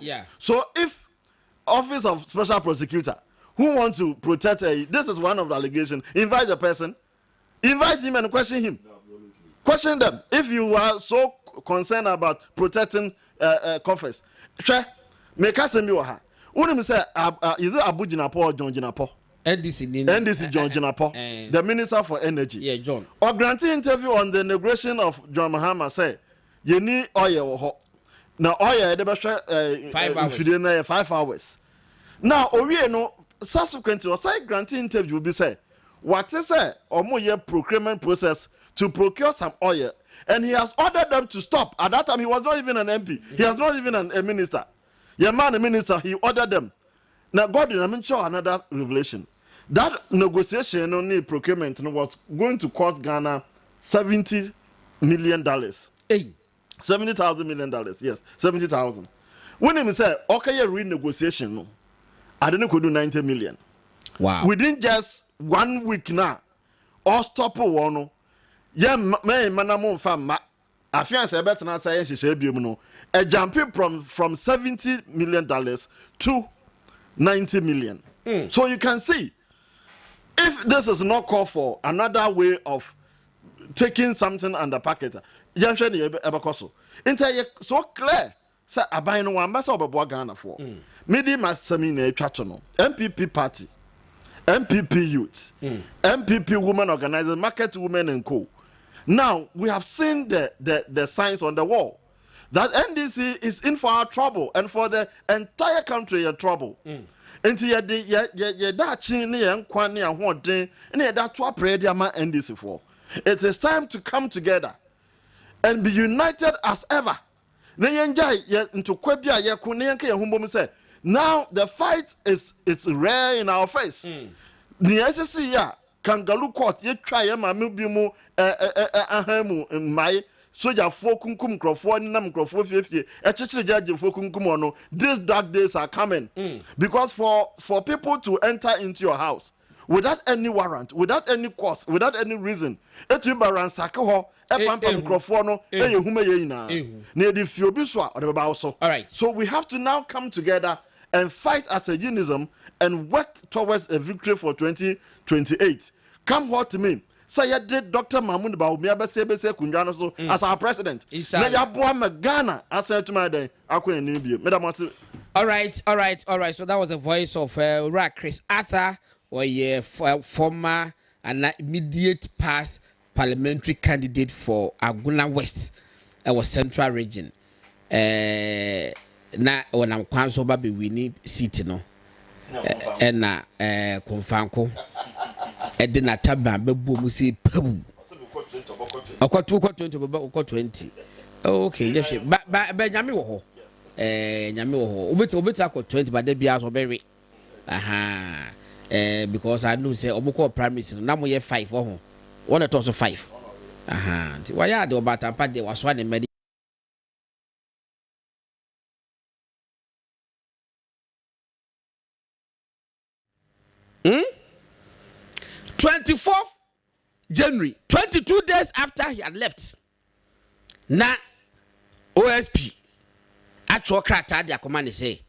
Yeah. So if Office of Special Prosecutor who want to protect this is one of the allegations, invite the person, invite him and question him. Question them. If you are so concerned about protecting coffers, make us send you a say is it Abu Jinapo or John Jinapo? NDC John Jinapo, the Minister for Energy. Yeah, John. Or granting interview on the inauguration of John Mahama say, you need oil. Now oil the 5 hours. Now no subsequently or say granting interview will be say, what is or more year procurement process to procure some oil, and he has ordered them to stop. At that time he was not even an MP. He was not even a minister. Your man a minister, he ordered them. Now God, I'm sure another revelation. That negotiation on the procurement was going to cost Ghana $70 million. Hey. $70,000 million. Yes, 70,000. When he said, okay, renegotiation, no, I didn't could do 90 million. Wow. Within just 1 week now, or stop one. Yeah, manamon fam. I feel I better not say she should be a jumping from $70 million to 90 million. So you can see, if this is not called for another way of taking something under packet, so clear. Say abayno one massa obebo Ghana for. Midi masami na etwato no. MPP party, MPP youth, MPP women organizers, market women and co. Now we have seen the signs on the wall that NDC is in for our trouble and for the entire country in trouble. Enti ye da chi ne ye nkwa ne ahoden ne ye da to apre dia ma NDC for. It is time to come together and be united as ever. Ne ye njai ye into kwabia ye ku ne ye nka ye humbom say now the fight is it's rare in our face. The SSC ya kangaroo court ye try ye ma bi mu ahamu mai soja fo kunkum krofo ni nam krofo fiefie echichiri judge fo kunkum ono. These dark days are coming because for people to enter into your house without any warrant, without any cause, without any reason, etu baransak ho pam krofo no ye hume ye na na di fiobi so a be ba so. All right, so we have to now come together and fight as a unison and work towards a victory for 2028. Come what to me. Say you did Dr. Mahmoud Baumia Bese Kunjano so as our president. Na ya boa Ghana as to my day. All right. So that was the voice of Chris Arthur, or a former and immediate past parliamentary candidate for Aguna West, our central region. Na when I'm council baby we need seat no. And na Konfanko. Edina taba bebu mu si pabu. Okwa 20 okay, yes. But nyame wo ho. Nyame wo ho. Obeti akwa 20 but dey bia so very. Aha. Because I know say obukọ primary na mo ye 5 ho. One to also 5. Aha. Why ya de obata pa de waso na medi. 24th January, 22 days after he had left. Na OSP actual krata dia command say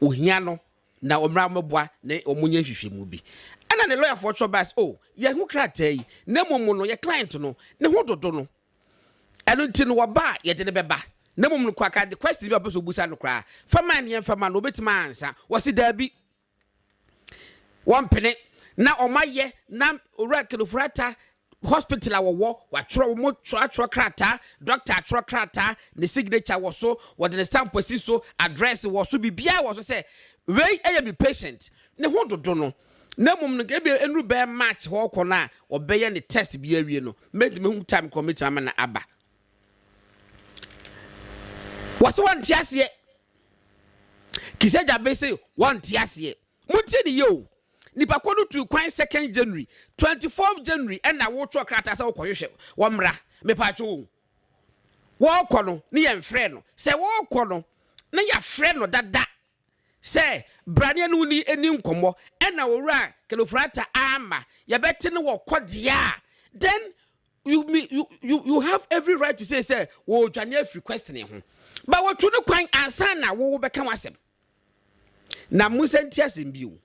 ohia no na omra mboa na omunye hwehwemu bi. Ana ne lawyer for Chobas ye hu krata yi na momu no ye client no ne ho dodo no. Eno nti no woba ye de ne beba. Na momu no kwaka the question bi abeso busa no kra. Fama ne fama no obetima ansa. Wose da bi. One penny na omaye na Electoral hospital awowo watro mo atro krata doctor atro krata ne signature wo so wo de stamp posi so address wo so bibia wo so say we be patient ne ho dodo no na mum no ebe enu be match ho ko na obeye ne test bi awie no make me hu time committee ama na aba wose wan tiase kiseja be say wan tiase muti ni yo nipa kono to kwan 2nd January 24th January and na wo tro krata sa wo kohwehwe wo mra me pa cho wo kono ne ye mfre no se wo kono na ya frɛ no dada se brane no ni eni nkomo and na owura kelofrata ama ya bete ne wo kodea then you have every right to say wo dwane afi question ho but wo to ne kwan ansa na wo beka wasem na musanti asem biu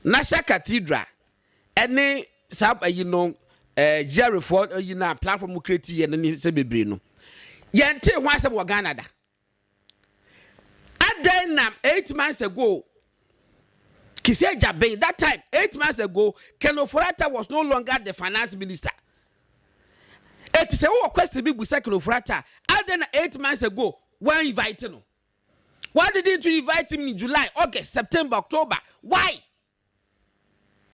Nasha Cathedral any sab Jerry Ford na platform create ye ni se bebre no ye nte ho asem wo Ghana da adenam 8 months ago Kiseja Ben that time 8 months ago Kenofurata was no longer the finance minister. It is a question be busa Kenofurata aden 8 months ago when invite no. Why didn't you invite him in July, August, September, October? Why?